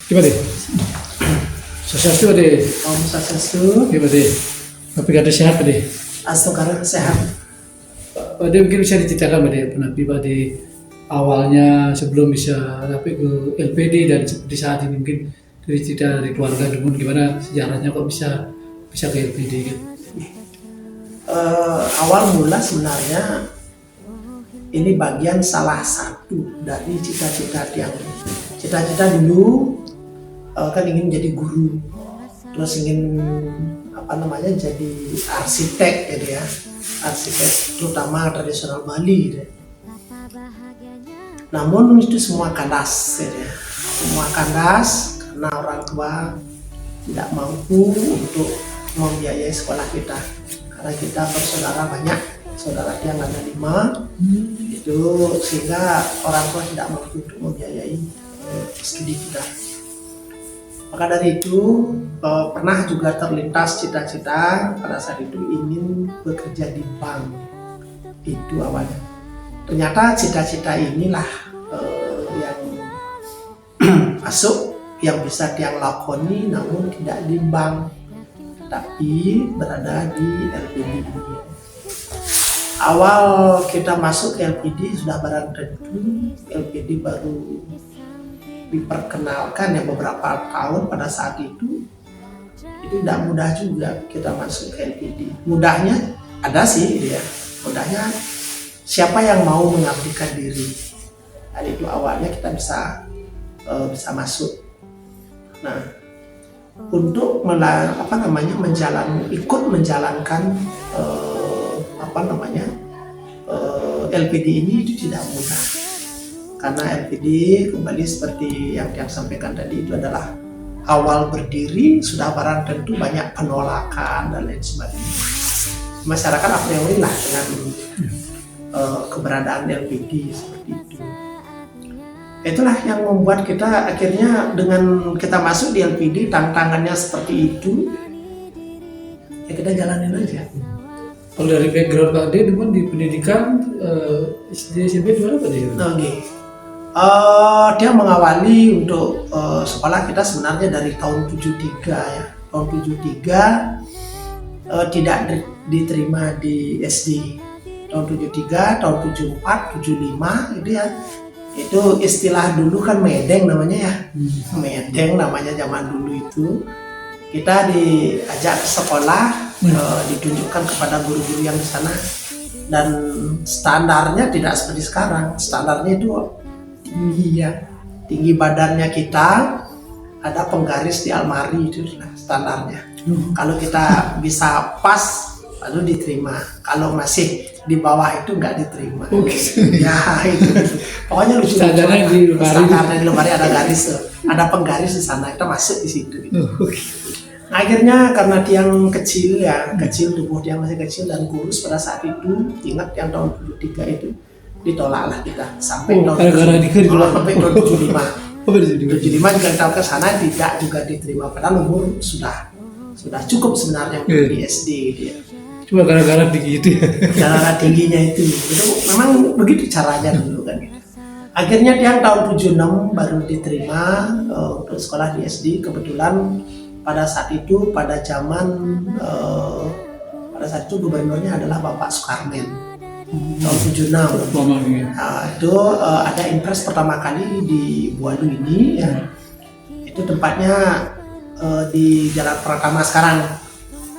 Gimana deh? Swastiastu deh. Om Swastiastu. Gimana deh? Tapi kata sehat deh. Astagfirullah sehat. Pada mungkin bisa diceritakan pada Nabi pada awalnya sebelum bisa sampai ke LPD dan seperti saat ini mungkin dari cerita dari keluarga Dumun gimana sejarahnya kok bisa ke LPD gitu. Awal mula sebenarnya ini bagian salah satu dari cita-cita dulu kan ingin jadi guru, terus ingin jadi arsitek gitu ya, arsitek terutama tradisional Bali gitu. Namun itu semua kandas gitu ya, semua kandas karena orang tua tidak mampu untuk membiayai sekolah kita, karena kita bersaudara banyak, saudara yang ada 5 itu, sehingga orang tua tidak mampu untuk membiayai studi kita. Maka dari itu pernah juga terlintas cita-cita pada saat itu ingin bekerja di bank, itu awalnya. Ternyata cita-cita inilah yang masuk, yang bisa tiang lakoni, namun tidak di bank, tapi berada di LPD. Awal kita masuk ke LPD sudah barang tentu, LPD baru diperkenalkan ya beberapa tahun pada saat itu tidak mudah juga kita masuk ke LPD. Mudahnya ada sih ya, mudahnya siapa yang mau mengabdikan diri. Dan itu awalnya kita bisa masuk. Nah, untuk ikut menjalankan LPD ini itu tidak mudah. Karena LPD kembali seperti yang sampaikan tadi, itu adalah awal berdiri sudah barang tentu banyak penolakan dan lain sebagainya. Masyarakat a priori lah dengan keberadaan LPD seperti itu. Itulah yang membuat kita akhirnya dengan kita masuk di LPD, tantangannya seperti itu, ya kita jalanin aja. Kalau dari background Pak D, Dumun di pendidikan SD SMP di mana Pak D? Oke. Dia mengawali untuk sekolah kita sebenarnya dari tahun 73 ya. Tahun 73 tidak diterima di SD. Tahun 73, tahun 74, 75 gitu ya. Itu istilah dulu kan medeng namanya ya. Medeng namanya zaman dulu itu. Kita diajak ke sekolah, ditunjukkan kepada guru-guru yang di sana. Dan standarnya tidak seperti sekarang. Standarnya itu tinggi ya, tinggi badannya kita, ada penggaris di almari, itu standarnya. Kalau kita bisa pas lalu diterima, kalau masih di bawah itu nggak diterima. Ya itu pokoknya lucu. Standarnya di lemari ada garis, ada penggaris di sana, kita masuk di situ gitu. Akhirnya karena tiang kecil ya, tubuh tiang masih kecil dan kurus pada saat itu, ingat yang tahun 73 itu ditolaklah kita sampai tahun 75. 75 juga kita ke sana tidak juga diterima, padahal umur sudah cukup sebenarnya untuk di SD dia. Cuma gara-gara tinggi itu ya. Gara-gara tingginya itu memang begitu caranya dulu kan. Akhirnya yang tahun 76 baru diterima untuk sekolah di SD. Kebetulan pada saat itu pada saat itu gubernurnya adalah Bapak Sukarmen. Tahun 76 itu ada impres pertama kali di Bualu ini ya. Itu tempatnya di Jalan Pratama sekarang,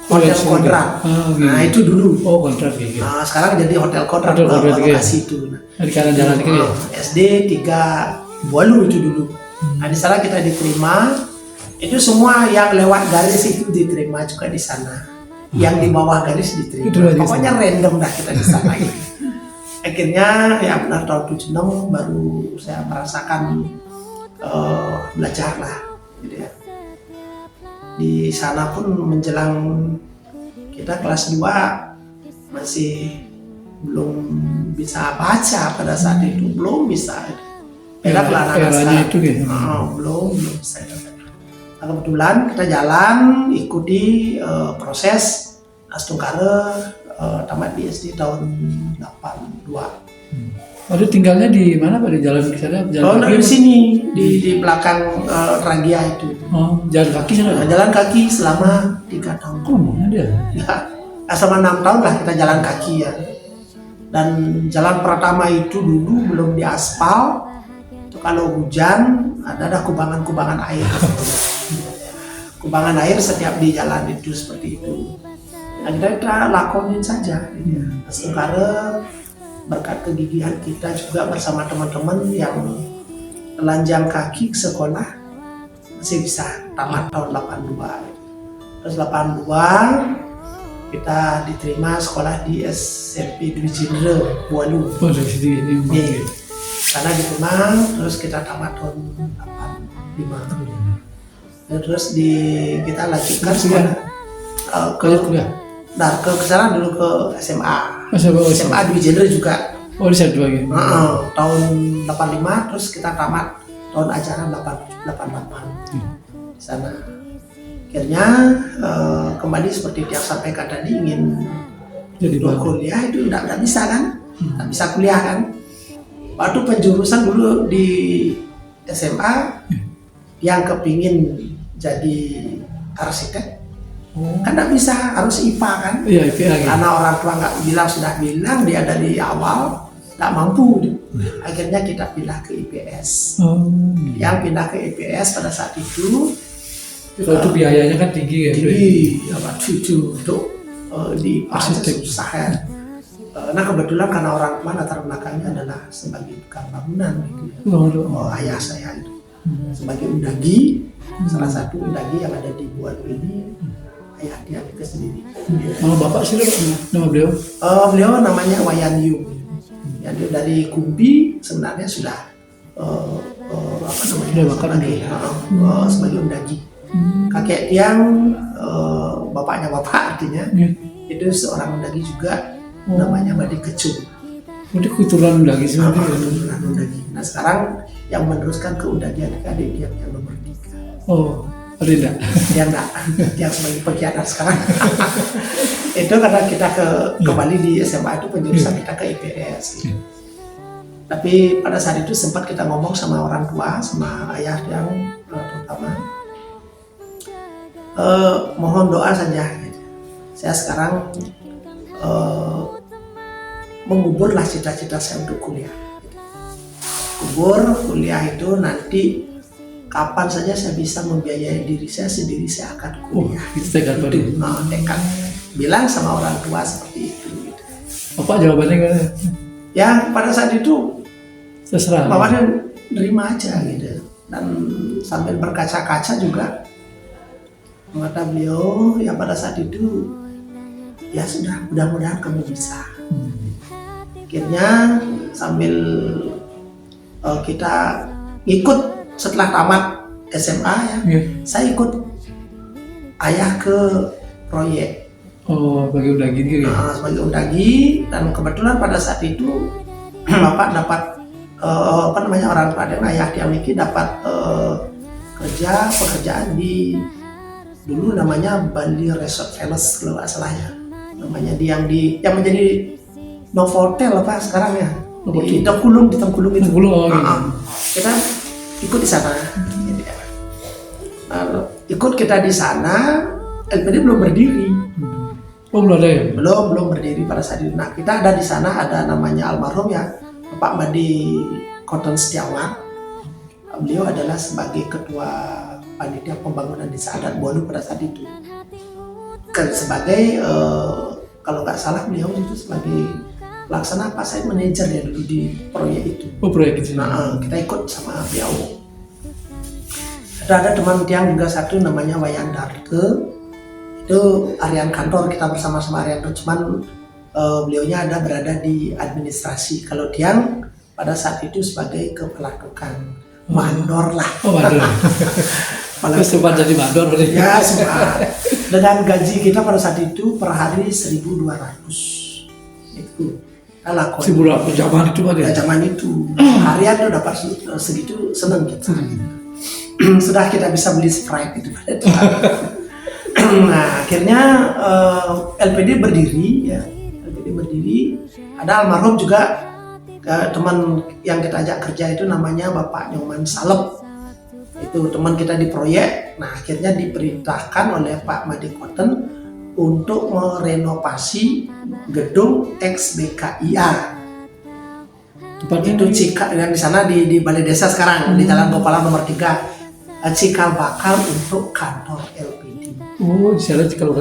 Hotel Kodrat. Nah itu dulu. Kodrat gitu. Sekarang jadi Hotel Kodrat lokasi itu. Di kanan jalan itu ya. SD 3 Bualu itu dulu. Nah di sana kita diterima. Itu semua yang lewat garis itu diterima juga di sana. Yang di bawah garis diterima. Pokoknya random dah kita di sana gitu. Akhirnya ya benar tahun 76 baru saya merasakan belajar lah gitu ya. Di sana pun menjelang kita kelas 2 masih belum bisa baca pada saat itu, belum bisa. Beda kalau anak-anak belum bisa. Nah, kebetulan kita jalan ikuti proses Astungkare tamat di SD tahun 82. Waduh, tinggalnya di mana Pak? Di jalan ke sana? Jalan Di sini di belakang Ragia itu. Oh, jalan kaki sana? Jalan kaki selama 3 tahun. Oh, mana dia? Ya, selama 6 tahun lah kita jalan kaki ya. Dan jalan pertama itu dulu belum diaspal. Itu kalau hujan ada kubangan-kubangan air. Kubangan air setiap di jalan itu seperti itu. Nah, kita lakonin saja. Sekarang berkat kegigihan kita juga bersama teman-teman yang telanjang kaki ke sekolah masih bisa tamat tahun 82. Terus 82 kita diterima sekolah di SMP Dwi Jenderal Bualu. Oh, dari sini ini. Nih, karena diterima terus kita tamat tahun 85. Terus kita lanjutkan sekolah Kuliah. Nah, ke sana dulu ke SMA. SMA SMA Dwi Jenderal juga. Oh, di sana juga gitu. Tahun 85 terus kita tamat tahun ajaran 88 di sana. Akhirnya kembali seperti yang sampaikan tadi ingin Jadi kuliah itu tidak bisa kan? Tidak bisa kuliah kan? Waktu penjurusan dulu di SMA yang kepingin jadi arsitek kan tidak bisa, harus IPA kan? Iya, IPA gitu. Karena orang tua sudah bilang dia dari awal tidak mampu. Akhirnya kita pindah ke IPS. Yang pindah ke IPS pada saat itu itu biayanya kan tinggi ya? Tinggi, waktu itu untuk di arsitek susah ya. Nah kebetulan karena orang tua latar belakangnya adalah sebagai tukang bangunan gitu ya. Ayah saya itu sebagai undagi, salah satu undagi yang ada di Bualu ini. Ayah dia ke sendiri. Nama bapak sih nama beliau? Beliau namanya Wayan Yu. Ya, dia dari Kumpi sebenarnya sudah sebagai undagi. Kakek tiang bapaknya bapak artinya itu seorang undagi juga namanya Badi Kecung. Itu keturunan undagi sebenarnya. Keturunan undagi. Nah sekarang yang meneruskan ke undagi adik dia yang nomor 3. Oh. Ada enggak? Dia enggak, yang sebagai pengkhianat sekarang. Itu karena kita kembali di SMA itu penjurusan kita ke IPS. Tapi pada saat itu sempat kita ngomong sama orang tua, sama ayah yang terutama, mohon doa saja. Saya sekarang menguburlah cita-cita saya untuk kuliah. Kubur kuliah itu nanti kapan saja saya bisa membiayai diri saya sendiri, saya akan kuliah. Itu tekad baru. Tekad. Bilang sama orang tua seperti itu. Gitu. Bapak jawabannya gimana? Ya pada saat itu terserah. bapaknya nerima aja gitu. Dan sambil berkaca-kaca juga mata beliau ya pada saat itu ya sudah, mudah-mudahan kamu bisa. Akhirnya sambil kita ikut. Setelah tamat SMA ya, saya ikut ayah ke proyek. Oh, sebagai undagi gitu ya? Sebagai undagi, dan kebetulan pada saat itu bapak dapat orang tua dan ayah yang Miki dapat pekerjaan di dulu namanya Bali Resort Palace kalau nggak salah ya. Namanya yang menjadi Novotel apa sekarang ya? Di Tengkulung itu. Kita ikut di sana. Ikut kita di sana, LPD belum berdiri. Oh, belum ada ya? Belum berdiri pada saat itu. Nah, kita ada di sana, ada namanya almarhum ya, Pak Madi Cotton Setiawan. Beliau adalah sebagai ketua panitia pembangunan desa adat Bualu pada saat itu. Sebagai kalau nggak salah beliau itu sebagai pelaksana site manager ya dulu di proyek itu. Oh, proyek itu. Nah, kita ikut sama beliau. Ada teman tiang juga satu namanya Wayan Darke. Itu harian kantor kita bersama-sama harian, cuman beliaunya berada di administrasi. Kalau tiang pada saat itu sebagai kepala tukang mandor lah. Oh, mandor. Terus sempat jadi mandor berarti. Ya, sempat. Dengan gaji kita pada saat itu per hari 1.200. Itu. Sebulan zaman itu ada. Ya, zaman itu harian tuh dapat segitu seneng kita. Sudah kita bisa beli Sprite itu. Nah akhirnya LPD berdiri ya. LPD berdiri. Ada almarhum juga teman yang kita ajak kerja itu namanya Bapak Nyoman Salep. Itu teman kita di proyek. Nah, akhirnya diperintahkan oleh Pak Made Cotton untuk merenovasi gedung ex BKIA. Tempatnya Itu cikal yang di sana di balai desa sekarang di Jalan Gopala nomor 3. Cikal bakal untuk kantor LPD. oh di sana kalau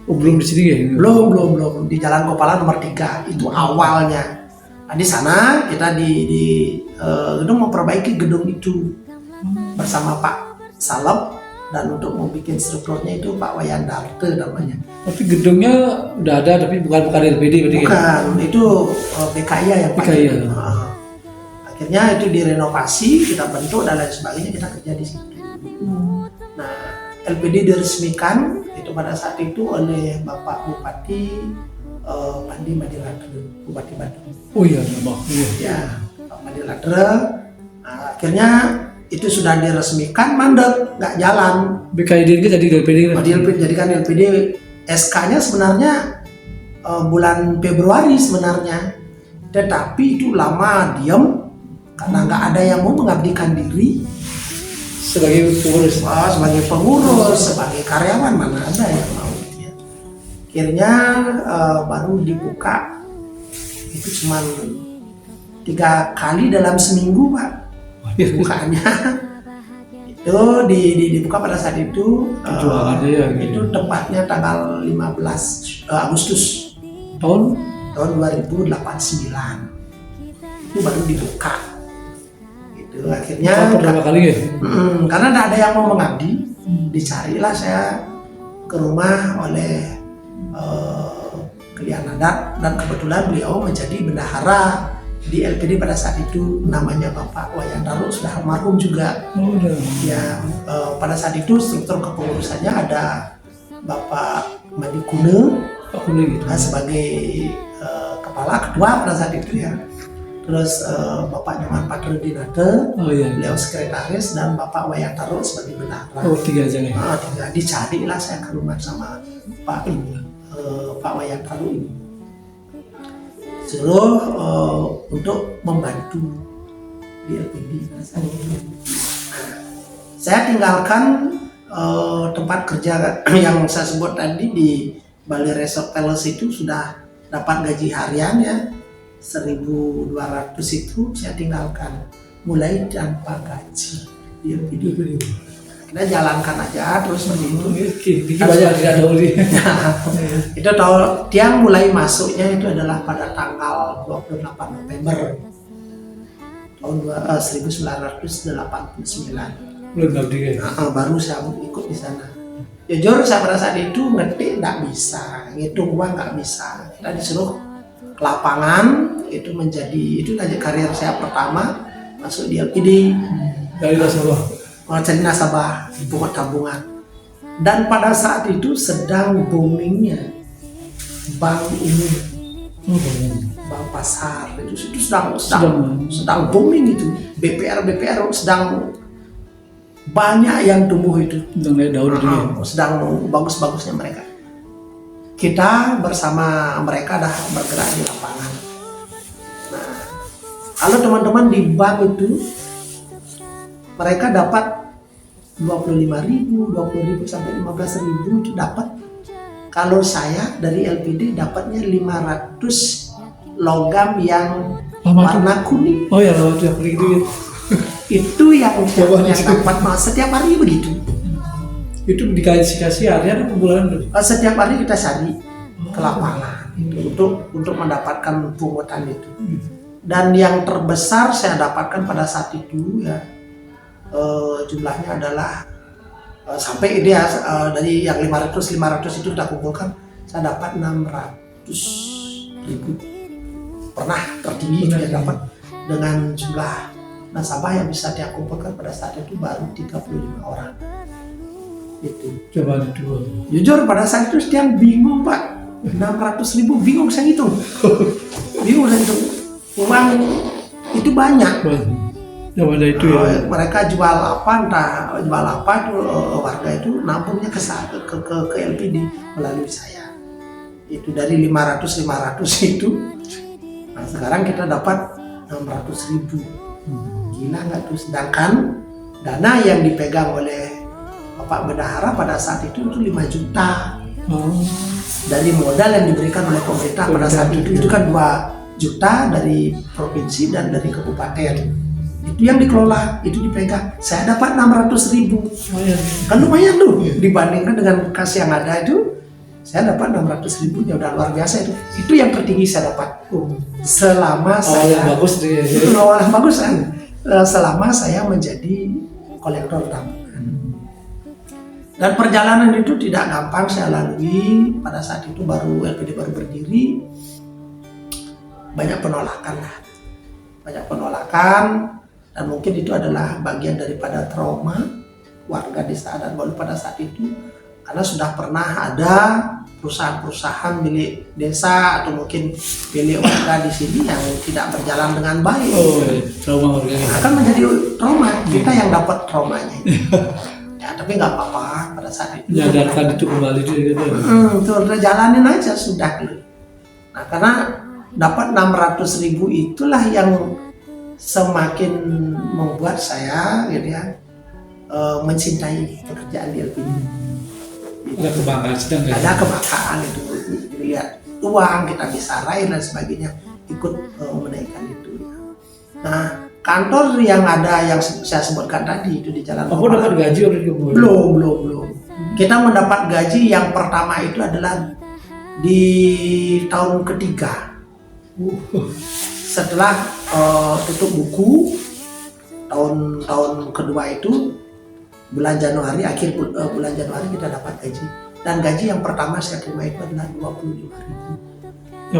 belum di sini ya? Belum di Jalan Gopala nomor 3 itu awalnya. Nah, di sana kita di gedung memperbaiki gedung itu bersama Pak Salep, dan untuk membuat strukturnya itu Pak Wayan Darte namanya. Tapi gedungnya udah ada tapi bukan LPD berarti ya? Bukan, itu BKIA yang pakai. BKIA. Akhirnya itu direnovasi, kita bentuk dan lain sebagainya, kita kerja di situ. Nah, LPD diresmikan itu pada saat itu oleh Bapak Bupati Pandi Madiladre, Bupati Bandung. Oh iya, Mbak. Iya. Ya, Pak Madiladre. Nah, akhirnya itu sudah diresmikan, mandek, nggak jalan. BKID ini jadi LPD kan? Jadikan LPD. SK-nya sebenarnya bulan Februari sebenarnya, tetapi itu lama diam karena nggak ada yang mau mengabdikan diri Sebagai pengurus? sebagai pengurus, sebagai karyawan, mana ada yang mau gitu ya. Akhirnya baru dibuka itu cuma 3 kali dalam seminggu, Pak, bukaannya. Itu dibuka pada saat itu. Itu tepatnya tanggal 15 Agustus tahun 2089 itu baru dibuka. Itu akhirnya pertama kali ya? Karena tidak ada yang mau mengabdi, dicarilah saya ke rumah oleh Klian Adat, dan kebetulan beliau menjadi bendahara di LPD pada saat itu, namanya Bapak Wayan Darte, sudah almarhum juga. Ya, pada saat itu struktur kepengurusannya ada Bapak Madi Kune sebagai kepala ketua pada saat itu ya. Terus Bapak Nyoman Patrodinate, beliau sekretaris, dan Bapak Wayan Darte sebagai bendahara. Oh, 3 aja ya? Tiga. Dicarilah saya ke rumah sama Pak Wayan Darte ini. Suruh untuk membantu di LPD. Saya tinggalkan tempat kerja yang saya sebut tadi di Bali Resort Palace itu, sudah dapat gaji harian ya 1.200 itu saya tinggalkan, mulai tanpa gaji di LPD. Kita jalankan aja terus seperti itu. Banyak tidak tahu sih. Itu tahu tiang mulai masuknya itu adalah pada tanggal 28 November tahun 1989. Belum ngabdi ya? Baru saya ikut di sana. Jujur saya pada saat itu ngetik nggak bisa, ngitung uang nggak bisa. Kita disuruh ke lapangan, itu aja karir saya pertama masuk di LPD. Dari nasabah? Cari nasabah, buat tabungan. Dan pada saat itu sedang boomingnya bank umum, bank pasar itu sedang booming itu. BPR sedang banyak yang tumbuh itu. Sedang bagus-bagusnya mereka. Kita bersama mereka dah bergerak di lapangan. Nah, kalau teman-teman di bank itu mereka dapat 25.000, 20.000 sampai 15.000 itu dapat. Kalau saya dari LPD dapatnya 500 logam yang warna kuning. Oh ya, warna kuning itu. Itu yang dapat setiap hari begitu. Itu dikasih harian atau bulanan? Setiap hari kita cari ke lapangan untuk mendapatkan pungutan itu. Dan yang terbesar saya dapatkan pada saat itu ya, jumlahnya adalah sampai dia dari yang 500 itu kita kumpulkan, saya dapat 600.000. Pernah tertinggi saya dapat dengan jumlah nasabah yang bisa dia kumpulkan pada saat itu baru 35 orang. Itu. Coba itu. Jujur pada saat itu yang bingung, Pak. 600.000 bingung saya hitung. Uang itu banyak. Ada itu ya. Mereka jual apa itu warga itu nampungnya ke LPD melalui saya. Itu dari 500 itu Nah sekarang kita dapat 600.000. Gila nggak tuh? Sedangkan dana yang dipegang oleh Bapak Bendahara pada saat itu 5 juta. Dari modal yang diberikan oleh pemerintah pada saat itu kan 2 juta dari provinsi dan dari kabupaten. Itu yang dikelola, itu dipegang. Saya dapat 600.000. Kan lumayan tuh dibandingkan dengan kas yang ada itu. Saya dapat 600.000, ya udah luar biasa itu. Itu yang tertinggi saya dapat selama saya. Bagus deh. Itu awal bagus kan. Selama saya menjadi kolektor tabungan. Dan perjalanan itu tidak gampang saya lalui. Pada saat itu LPD baru berdiri, banyak penolakan lah, dan mungkin itu adalah bagian daripada trauma warga desa Adat-Bolu pada saat itu, karena sudah pernah ada perusahaan-perusahaan milik desa atau mungkin milik warga di sini yang tidak berjalan dengan baik. Trauma warga. Akan menjadi trauma, kita yang dapat traumanya. Ya, tapi nggak apa-apa pada saat itu. Menyadarkan itu kembali juga. Udah jalanin aja sudah. Nah, karena dapat 600.000 itulah yang semakin membuat saya gitu ya, mencintai pekerjaan di LPD. Ada kebanggaan sedang ya? Ada kebanggaan itu, lihat uang kita bisa raih dan sebagainya, ikut menaikkan itu. Nah, kantor yang ada yang saya sebutkan tadi itu di Jalan Aku dapat gaji orang itu? Belum. Kita mendapat gaji yang pertama itu adalah di tahun ketiga. Setelah tutup buku tahun kedua itu bulan Januari, akhir bulan Januari kita dapat gaji. Dan gaji yang pertama saya terima itu adalah 25.000.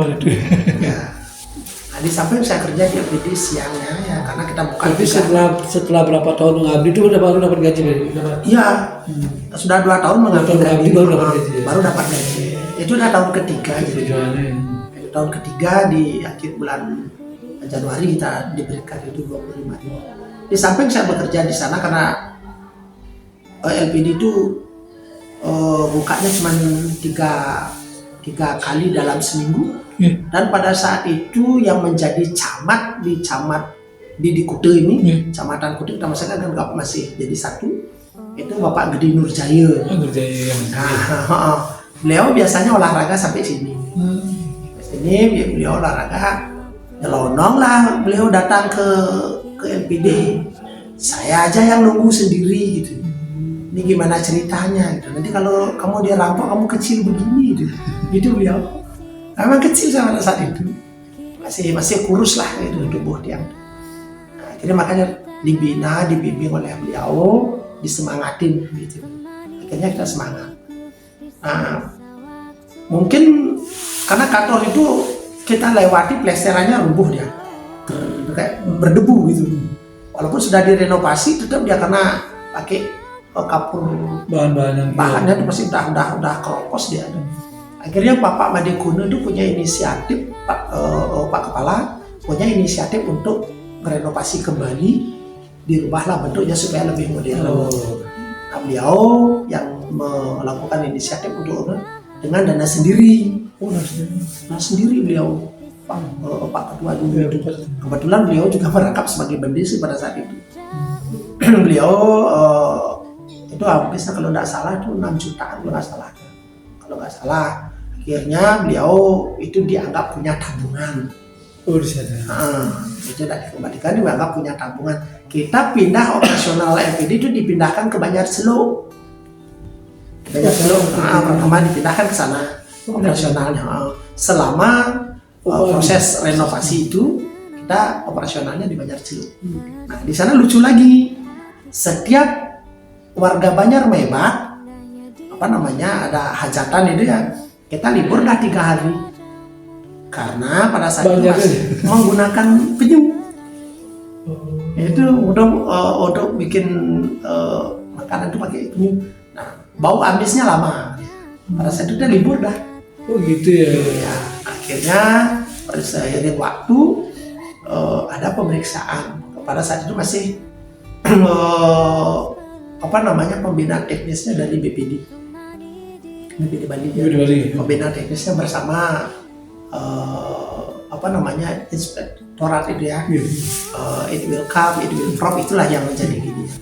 Ya. Nah, di samping saya kerja di LPD siangnya ya, karena kita bukan. Tapi setelah berapa tahun mengabdi itu baru dapat gaji? Iya, sudah 2 tahun mengabdi baru dapat gaji. Baru dapat gaji. Itu udah tahun ketiga. Tahun ketiga di akhir bulan Januari kita diberikan itu 25.000. Di samping saya bekerja di sana karena LPD itu bukanya cuma tiga kali dalam seminggu. Dan pada saat itu yang menjadi camat di Kuta ini, Kecamatan Kuta, nama saya kan masih jadi satu, itu Bapak Gede Nurjaya. Nah, beliau biasanya olahraga sampai sini. Ini beliau olahraga, nyelonong lah, beliau datang ke LPD. Saya aja yang nunggu sendiri gitu. Ini gimana ceritanya gitu. Nanti kalau kamu dia rampok, kamu kecil begini gitu. Gitu beliau. Memang kecil saya pada saat itu. Masih kurus lah gitu tubuh dia. Nah, jadi makanya dibimbing oleh beliau, disemangatin gitu. Akhirnya kita semangat. Nah, mungkin karena kantor itu kita lewati plesterannya rubuh dia, kayak berdebu gitu. Walaupun sudah direnovasi, tetap dia kena pakai kapur bahannya itu pasti udah keropos dia. Akhirnya Bapak Madekuna itu punya inisiatif, Pak Kepala punya inisiatif untuk merenovasi kembali, dirubahlah bentuknya supaya lebih modern. Nah, beliau yang melakukan inisiatif untuk dengan dana sendiri. Nah sendiri beliau Pak Ketua dulu. Kebetulan beliau juga merangkap sebagai bendesi pada saat itu. Beliau itu habisnya kalau tidak salah itu 6 jutaan kalau nggak salah. Akhirnya beliau itu dianggap punya tabungan. Di sana. Itu tidak dikembalikan, dianggap punya tabungan. Kita pindah operasional LPD itu dipindahkan ke Banjarselo. Pertama dipindahkan ke sana operasionalnya. Selama proses renovasi itu kita operasionalnya di Banjarselo. Nah di sana lucu lagi, setiap warga Banjar Mebat ada hajatan itu ya, kita libur dah 3 hari karena pada saat itu masih menggunakan penyu. Itu untuk bikin makanan itu pakai penyu. Nah bau amisnya lama. Pada saat itu dia libur dah. Oh gitu ya. Akhirnya pada seiring waktu ada pemeriksaan. Pada saat itu masih pembinaan teknisnya dari BPD Bali. Pembinaan teknisnya bersama apa namanya inspektorat itu ya. Iya. It will come, it will prop, itulah yang menjadi gini ya.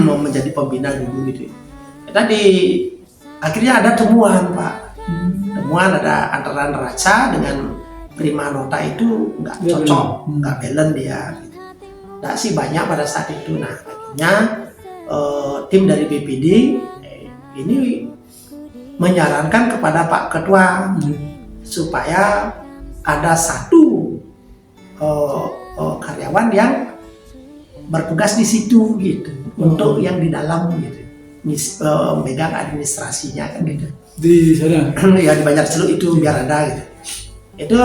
Mau menjadi pembina dulu gitu. Tadi akhirnya ada temuan Pak. Temuan ada antara neraca dengan prima nota itu nggak cocok, nggak balance dia. Gitu. Nggak sih banyak pada saat itu. Nah akhirnya tim dari BPD ini menyarankan kepada Pak Ketua supaya ada satu karyawan yang bertugas di situ gitu untuk yang di dalam gitu, megang administrasinya kan gitu. Di sana. Ya di Banjarceluk itu biar ada gitu. Itu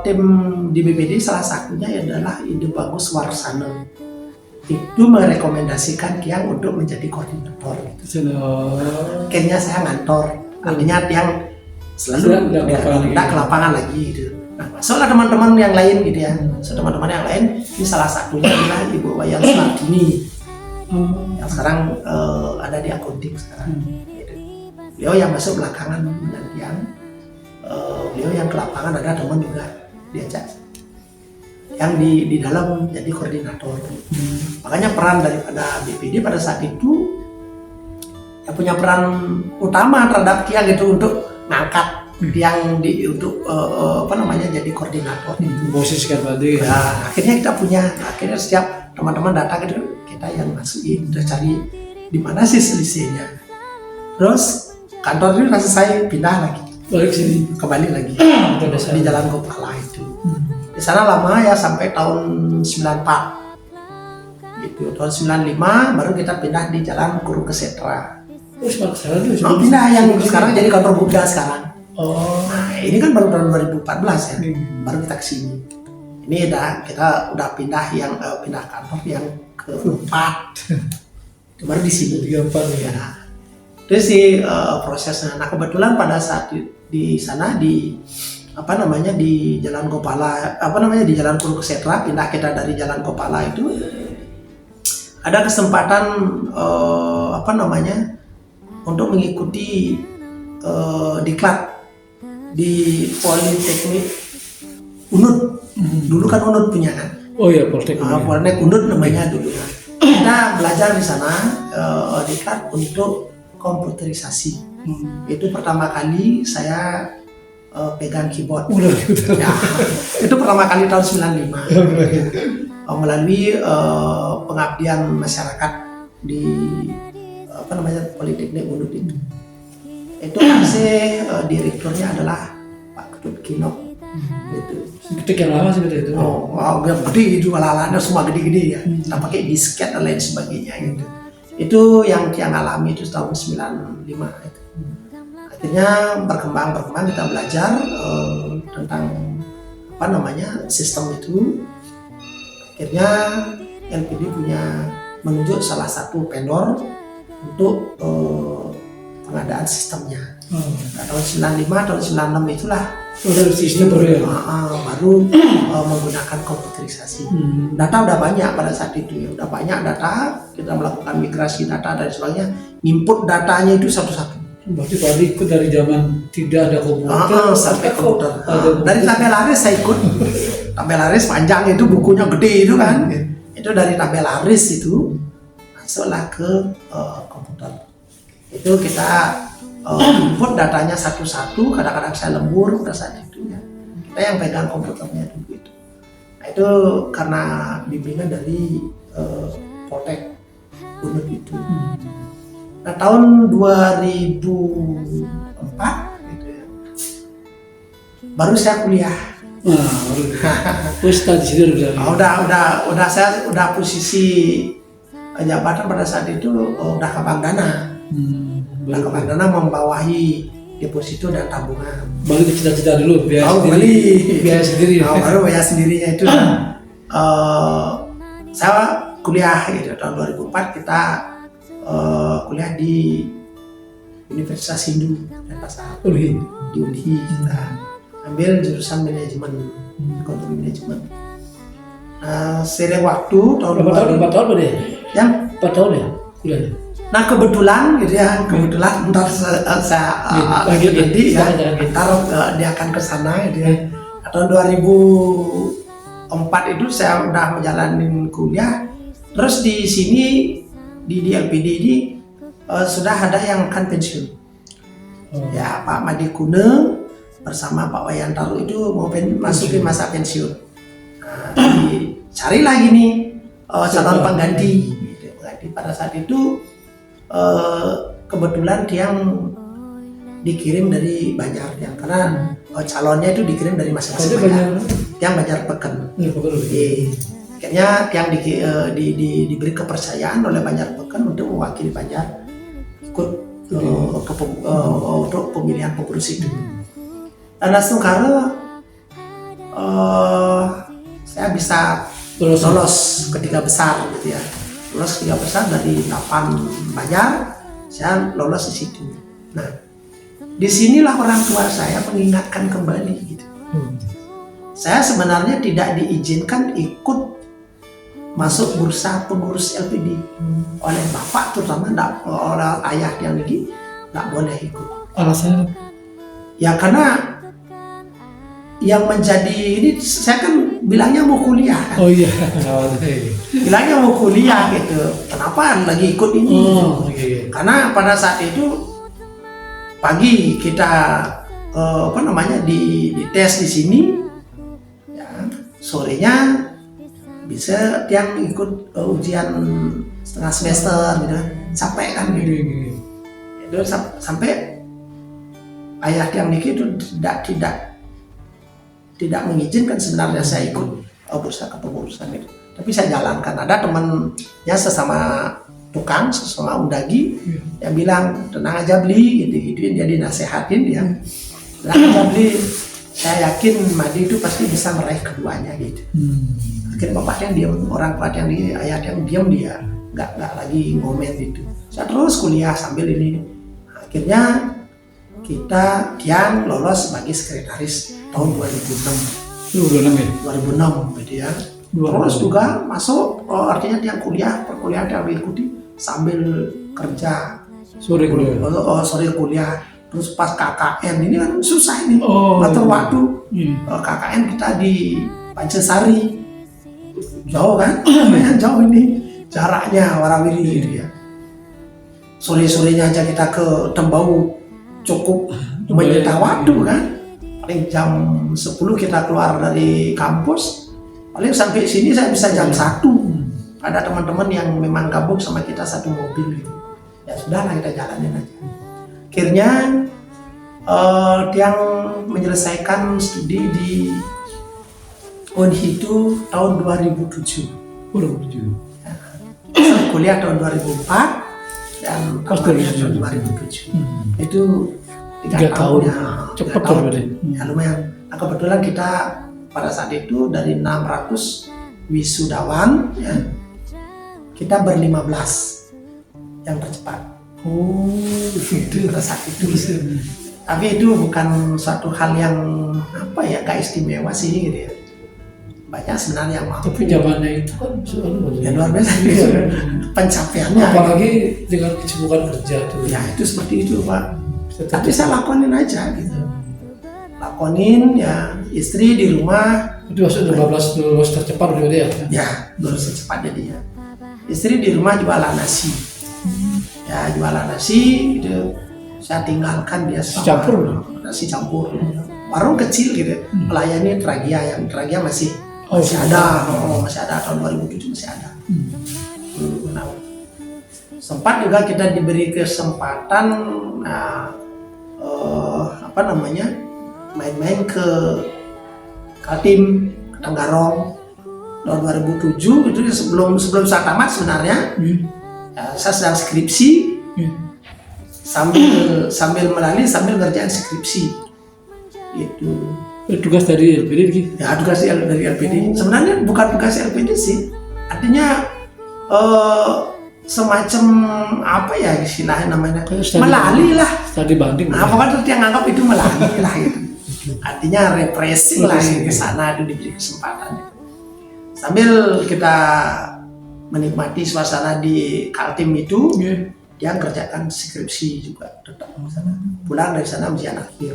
tim di BPD salah satunya adalah Ide Bagus Warsana. Itu merekomendasikan Kiang untuk menjadi koordinator. Di sana. Akhirnya saya ngantor, artinya Tiang selalu tidak ke lapangan lagi gitu. Nah, masuklah teman-teman yang lain gitu ya. So, teman-teman yang lain, ini salah satunya adalah Ibu Wayan Sumartini yang sekarang ada di akunting sekarang. Gitu. Beliau yang masuk belakangan dengan Tiang, beliau yang ke lapangan ada teman juga diajak. Yang di dalam jadi koordinator. Makanya peran daripada BPD pada saat itu yang punya peran utama terhadap Kiang gitu untuk ngangkat yang untuk apa namanya jadi koordinator itu. Posisikan tadi. Nah, akhirnya kita punya, akhirnya setiap teman-teman datang gitu kita yang masukin, kita cari di mana sih selisihnya. Terus kantor itu selesai pindah lagi. Balik sini. Kembali lagi di Jalan Gopala itu. Di sana lama ya sampai tahun 94. Gitu. Tahun 95 baru kita pindah di Jalan Guru Kesetra. Terus sekarang itu pindah yang sekarang jadi kantor Bukda sekarang. Oh. Nah, ini kan baru tahun 2014 ya. Baru kita kesini. Ini kita udah pindah yang pindah kantor yang keempat. Baru di sini 34 ya. ya. Terus sih prosesnya. Nah, kebetulan pada saat di sana di apa namanya di Jalan Gopala, apa namanya di Jalan Guru Kesetra, pindah kita dari Jalan Gopala itu ada kesempatan apa namanya untuk mengikuti diklat di Politeknik UNUD. Dulu kan UNUD punya kan. Oh iya, Politeknik. Politeknik UNUD namanya dulu. Kita belajar di sana diklat untuk komputerisasi. Itu pertama kali saya pegang keyboard. Ya, itu pertama kali tahun 95. Melalui pengabdian masyarakat di apa namanya Politeknik UNUD itu. Itu masih direkturnya adalah Pak Ketut Kinok. Gitu. Ketik yang lama seperti itu. Gede itu ala-alanya semua gede-gede ya. Kita pakai disket dan lain sebagainya gitu. Itu yang alami itu tahun 95 itu. Akhirnya berkembang kita belajar tentang apa namanya sistem itu. Akhirnya LPD menunjuk salah satu vendor untuk pengadaan sistemnya. Nah, tahun 95, tahun 96 itulah sistem baru menggunakan komputerisasi. Data udah banyak pada saat itu ya, udah banyak data, kita melakukan migrasi data dan sebagainya, input datanya itu satu-satu. Berarti tadi ikut dari zaman tidak ada komputer sampai komputer. Dari tabelaris saya ikut. Tabelaris panjang itu bukunya gede itu kan. Itu dari tabelaris itu masuklah ke komputer. Itu kita input datanya satu-satu, kadang-kadang saya lembur pada saat itu ya. Kita yang pegang komputernya dulu itu. Nah, itu karena bimbingan dari Poltek UNUD itu. Nah, tahun 2004 gitu ya, baru saya kuliah. Terus tadi situ udah saya udah posisi jabatan pada saat itu udah ke Bank Dana. Udah ke Bank Dana membawahi deposito dan tabungan. Balik ke cita-cita dulu, biaya sendiri. Baru biaya sendirinya itu. Saya kuliah gitu tahun 2004 kita kuliah di Universitas Hindu dan Pasar di Unhi kita ambil jurusan manajemen ekonomi manajemen. Seiring waktu tahun 4 tahun berarti yang 4 tahun ya kuliahnya. Nah kebetulan gitu ya, ntar saya nanti ya, ntar dia akan ke sana gitu ya. tahun 2004 itu saya udah menjalani kuliah. Terus di sini di LPD ini sudah ada yang akan pensiun. Ya, Pak Madi Kune bersama Pak Wayantaro itu mau masukin masa pensiun. Nah, cari lagi nih calon pengganti. Pada saat itu kebetulan yang dikirim dari Banjar, ya, karena calonnya itu dikirim dari masing-masing Banjar. Yang Banjar Peken. Kayaknya yang diberi kepercayaan oleh Banjar Peken untuk mewakili Banjar ikut untuk pemilihan pengurus itu. Dan langsung karena saya bisa lolos ke 3 besar gitu ya. Lolos 3 besar dari 8 Banjar, saya lolos di situ. Nah, disinilah orang tua saya mengingatkan kembali gitu. Saya sebenarnya tidak diizinkan ikut masuk bursa pengurus LPD oleh bapak, terutama oleh ayah yang lagi nggak boleh ikut. Alasannya? Ya karena yang menjadi ini, saya kan bilangnya mau kuliah kan? Oh iya. Bilangnya mau kuliah gitu. Kenapa lagi ikut ini? Karena pada saat itu pagi kita di tes di sini, ya, sorenya bisa yang ikut ujian setengah semester gitu kan, sampai kan gitu. Itu sampai ayah yang Niki itu tidak mengizinkan sebenarnya saya ikut bursa kepengurusan itu. Tapi saya jalankan. Ada temannya sesama tukang, sesama undagi yang bilang tenang aja Bli, gitu-gituin, dia dinasehatin dia. Tenang aja Bli, saya yakin Madi itu pasti bisa meraih keduanya gitu. Akhirnya bapak yang diam, orang tua yang diam, ayah yang diam, dia nggak lagi ngomen gitu. Saya terus kuliah sambil ini. Akhirnya kita yang lolos sebagai sekretaris tahun 2006. 2006 ya? 2006 gitu ya. Terus juga masuk, artinya yang perkuliahan yang diikuti sambil kerja. Sore kuliah. Sore kuliah. Terus pas KKN ini kan susah ini, ngatur waktu. KKN kita di Pancasari, jauh kan? Lumayan jauh ini jaraknya Warawiri gitu ya. Sore-sorenya aja kita ke Tembau cukup menyita waktu kan. Paling jam 10 kita keluar dari kampus, paling sampai sini saya bisa jam 1. Ada teman-teman yang memang gabung sama kita satu mobil gitu. Ya sudahlah, kita jalanin aja. Akhirnya yang menyelesaikan studi di UNHI itu tahun 2007. Ya. Saya kuliah tahun 2004 dan tahun 2007. Itu 3 tahun ya. Cepat berarti. Ya lumayan. Nah, kebetulan kita pada saat itu dari 600 wisudawan ya, kita ber-15 yang tercepat. Itu pada saat itu. Tapi itu bukan suatu hal yang gak istimewa sih gitu ya. Banyak sebenarnya yang mampu. Tapi zamannya itu kan ya luar biasa pencapaiannya. Apalagi dengan kesibukan kerja tuh. Ya itu seperti itu Pak. Tapi saya lakonin aja gitu. Lakonin ya, istri di rumah. Itu masuk 15 lulus tercepat juga dia. Ya, lulus tercepat dia. Istri di rumah jualan nasi. Ya, jualan nasi gitu. Saya tinggalkan dia sama nasi campur. Warung kecil gitu. Melayani Tragia, yang Tragia masih ada. Masih ada tahun 2007 masih ada. Nah, sempat juga kita diberi kesempatan main-main ke Kaltim, ke Tenggarong tahun 2007. Itu sebelum saya tamat sebenarnya. Saya sedang skripsi, sambil ngerjain skripsi itu. Tugas dari LPD gitu? Ya, tugas dari LPD. Sebenarnya bukan tugas LPD sih, artinya semacam istilahnya namanya melalui lah. Studi banding. Pokoknya yang nganggap itu melalui lah gitu. Artinya represi lah ke sana, itu diberi kesempatan. Sambil kita menikmati suasana di Kaltim itu, dia kerjakan skripsi juga tetap di sana. Pulang dari sana ujian akhir.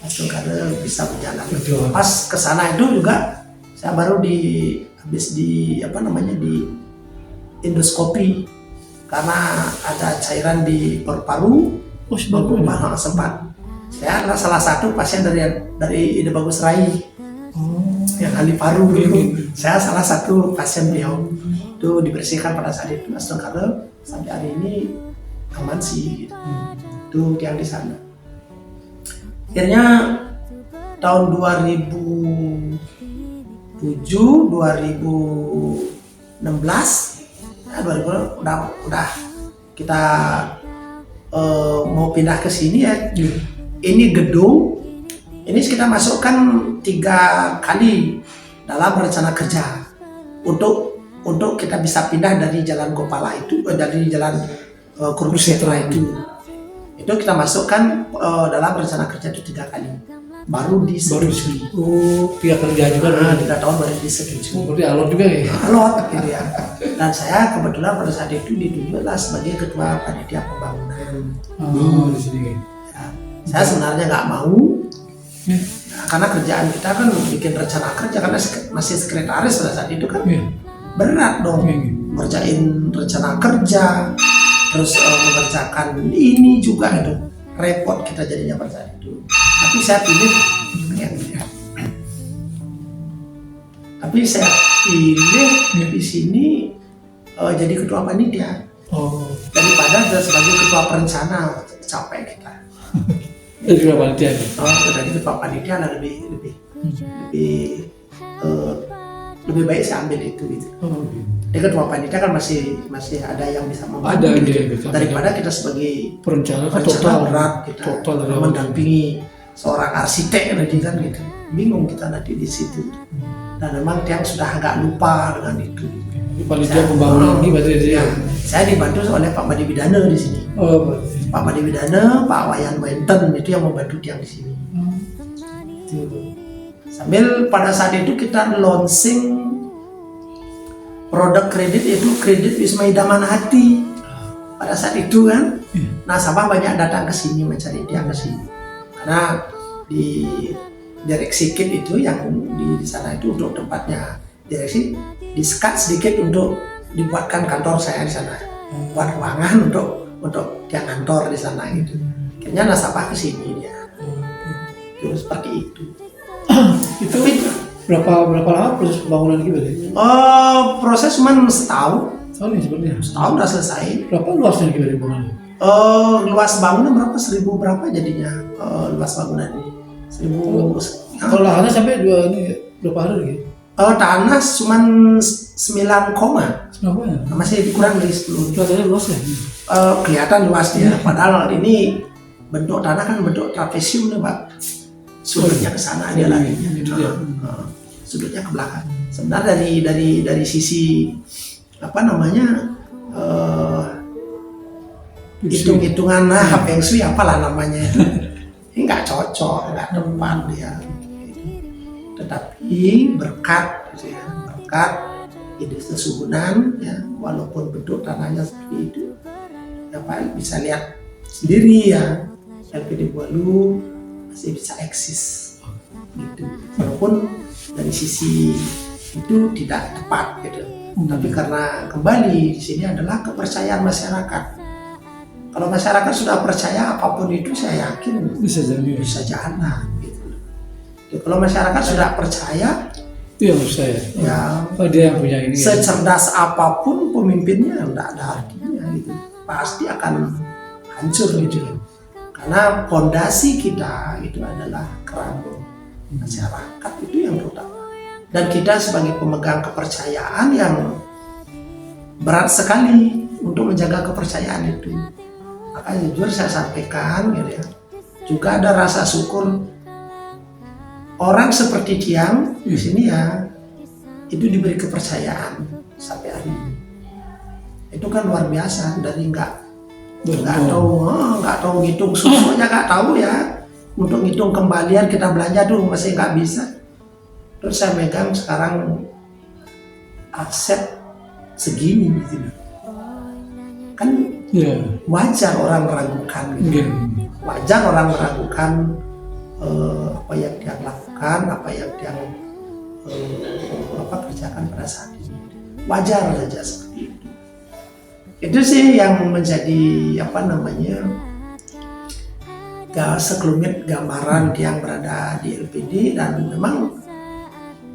langsung karena bisa berjalan. Betul. Pas ke sana itu juga saya baru habis di endoskopi karena ada cairan di paru-paru. Oh, sebabnya. Sempat. Saya adalah salah satu pasien dari Ide Bagus Rai yang ahli paru gitu. Saya salah satu pasien beliau. Itu dibersihkan pada saat itu karena sampai hari ini aman sih gitu. Itu yang di sana. Akhirnya tahun 2007, 2016 ya 2000 udah kita mau pindah ke sini ya. Ini gedung ini kita masukkan 3 kali dalam rencana kerja untuk kita bisa pindah dari jalan Gopala itu dari jalan Kurukshetra itu kita masukkan dalam rencana kerja itu 3 kali baru disetujui. Oh, 3 kerja juga. 3 tahun baru disetujui. Berarti alot juga ya? Alot gitu ya. Dan saya kebetulan pada saat itu ditunjuklah sebagai ketua panitia pembangunan. Oh, di sini. Ya, saya sebenarnya nggak mau. Ya, karena kerjaan kita kan bikin rencana kerja karena masih sekretaris pada saat itu kan berat dong. Ngerjain rencana kerja, terus mengerjakan ini juga itu repot kita jadinya pada saat itu. Tapi saya pilih di sini jadi ketua panitia. Daripada sebagai ketua perencana capek kita. Jadi ketua panitia. Jadi ketua panitia lebih baik saya ambil itu gitu. Di ketua panitia kan masih ada yang bisa membantu gitu. Daripada kita sebagai perencana berat kita mendampingi seorang arsitek nanti kan gitu. Bingung kita nanti di situ. Dan memang tiang sudah agak lupa dengan itu. Panitia pembangunan ini berarti dia. Saya dibantu oleh Pak Madi Bidana di sini. Pak Madi Bidana, Pak Wayan Wenten itu yang membantu tiang di sini. Sambil pada saat itu kita launching produk kredit itu kredit Wisma Idaman Hati. Pada saat itu kan, nasabah banyak datang ke sini mencari tiang ke sini. Karena di direksi KIT itu yang di sana itu untuk tempatnya direksi di-sekat sedikit untuk dibuatkan kantor saya di sana, buat ruangan untuk tiang kantor di sana gitu. Akhirnya nasabah ke sini dia. Terus seperti itu. Itu berapa lama proses pembangunan gitu deh? Proses cuma setahun. Setahun nih sebenarnya. Setahun udah selesai. Berapa luasnya gitu deh bangunan? Luas bangunan berapa? 1.000 berapa jadinya luas bangunan ini? 1.000. Kalau lahannya sampai berapa hari lagi? Tanah cuma 9 koma. Masih kurang dari 10. Kelihatannya luas ya? Kelihatan luas dia. Padahal ini bentuk tanah kan bentuk trapesium nih Pak. Sudutnya ke sana dia larinya. Sudutnya ke belakang. Sebenarnya dari sisi hitung-hitungan Feng Shui apalah namanya itu. Ini nggak cocok, nggak tepat dia. Tetapi berkat ide susunan ya, walaupun bentuk tanahnya seperti itu, ya Pak bisa lihat sendiri ya, LPD Bualu masih bisa eksis gitu. Walaupun dari sisi itu tidak tepat gitu. Tapi karena kembali di sini adalah kepercayaan masyarakat. Kalau masyarakat sudah percaya apapun itu, saya yakin bisa jalan gitu. Ya, kalau masyarakat sudah percaya, itu yang saya. Ya, dia yang punya ini. Secerdas apapun pemimpinnya tidak ada artinya gitu. Pasti akan hancur gitu. Karena fondasi kita itu adalah keramik masyarakat itu yang terutama. Dan kita sebagai pemegang kepercayaan yang berat sekali untuk menjaga kepercayaan itu. Makanya jujur saya sampaikan gitu ya. Juga ada rasa syukur orang seperti Tiang di sini ya, itu diberi kepercayaan sampai hari ini. Itu kan luar biasa, dari nggak tahu ngitung susunya, nggak tahu ya, untuk ngitung kembalian kita belanja tuh masih nggak bisa. Terus saya megang sekarang aset segini gitu. Kan wajar orang meragukan gitu. Wajar orang meragukan apa yang dia lakukan, apa yang dia kerjakan pada saat ini. Wajar saja seperti itu. Itu sih yang menjadi sekelumit gambaran yang berada di LPD, dan memang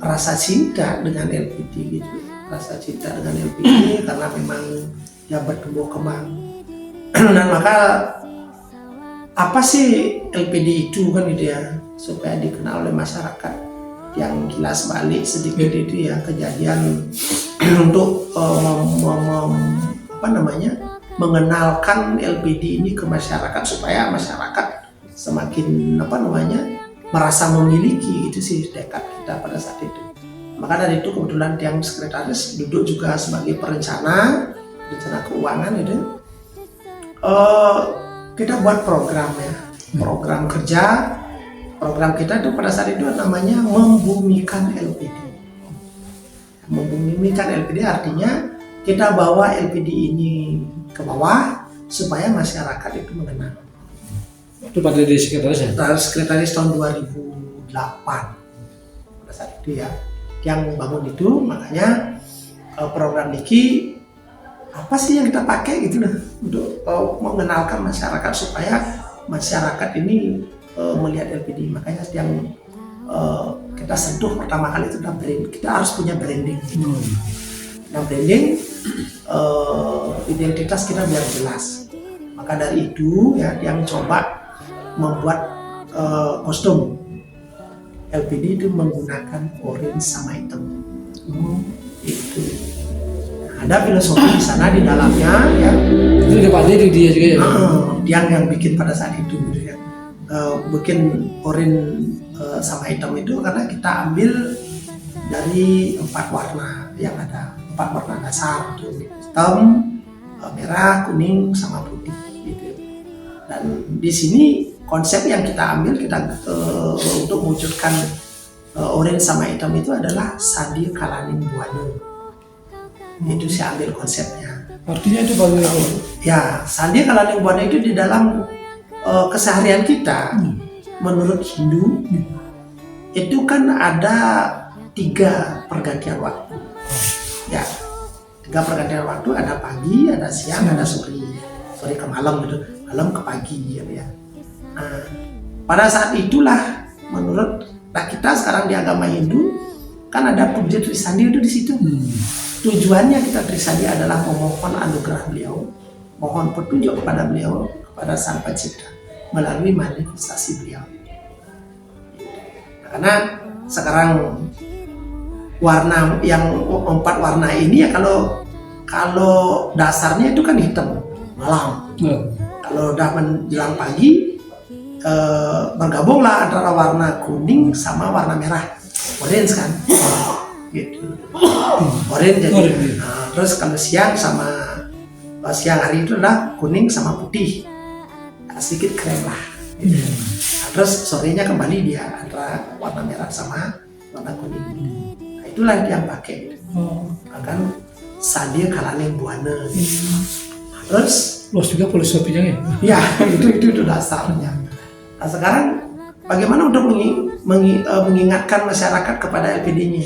rasa cinta dengan LPD gitu, rasa cinta dengan LPD karena memang dia bertumbuh kembang. Dan maka apa sih LPD itu kan gitu ya, supaya dikenal oleh masyarakat. Yang kilas balik sedikit itu ya kejadian untuk mengenalkan LPD ini ke masyarakat supaya masyarakat semakin merasa memiliki, itu sih tekad kita pada saat itu. Maka dari itu kebetulan tiang sekretaris duduk juga sebagai perencana keuangan itu. Kita buat program ya, program kerja. Program kita itu pada saat itu namanya membumikan LPD. Membumikan LPD artinya kita bawa LPD ini ke bawah supaya masyarakat itu mengenal. Itu pada di sekretaris ya? Sekretaris tahun 2008 pada saat itu ya, yang bangun itu. Makanya program Niki apa sih yang kita pakai gitu loh, untuk mengenalkan masyarakat supaya masyarakat ini melihat LPD. Makanya yang kita sentuh pertama kali itu adalah brand. Kita harus punya branding. Nah, branding identitas kita biar jelas. Maka dari itu ya, yang coba membuat kostum LPD itu menggunakan orange sama hitam. Itu ada filosofi di sana di dalamnya ya. Itu dipandai dia juga ya. Yang bikin pada saat itu gitu ya. Bikin orange sama hitam itu karena kita ambil dari 4 warna yang ada, 4 warna dasar itu hitam, merah, kuning, sama putih gitu. Dan di sini konsep yang kita ambil untuk mewujudkan orange sama hitam itu adalah Sandi Kalaning Buana. Itu saya ambil konsepnya. Artinya itu bagaimana? Ya, Sandi Kalaning Buana itu di dalam keseharian kita menurut Hindu itu kan ada 3 pergantian waktu. Ya, 3 pergantian waktu, ada pagi, ada siang, ada sore ke malam gitu, malam ke pagi gitu ya. Nah, pada saat itulah menurut kita sekarang di agama Hindu kan ada puja Trisandi itu di situ. Tujuannya kita Trisandi adalah memohon anugerah beliau, mohon petunjuk kepada beliau, kepada Sang Pencipta melalui manifestasi beliau. Karena sekarang warna yang 4 warna ini ya, kalau dasarnya itu kan hitam malam. Kalau udah menjelang pagi bergabunglah antara warna kuning sama warna merah, orange kan, gitu. Orange jadi. Nah, terus kalau siang hari itu adalah kuning sama putih, sedikit krem lah. Gitu. Nah, terus sorenya kembali dia antara warna merah sama warna kuning. Nah, itulah yang pakai. Kan Sandi Kalaning Buana. Terus luas juga filosofinya ya? Ya, itu dasarnya. Nah, sekarang bagaimana untuk mengingatkan masyarakat kepada LPD-nya?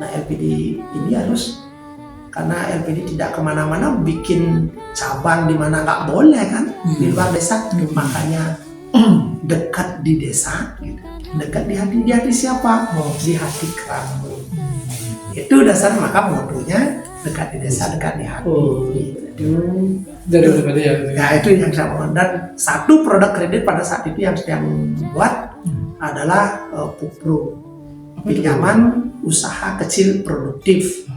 Nah, LPD ini harus, karena LPD tidak kemana-mana, bikin cabang di mana nggak boleh kan, di luar desa. Makanya dekat di desa, gitu. Dekat di hati siapa? Di hati keramu. Itu dasar, maka motonya dekat di desa, dekat di hati. Ya, itu yang saya mohon. Dan satu produk kredit pada saat itu yang sedang buat adalah PUPRO, pinjaman usaha kecil produktif.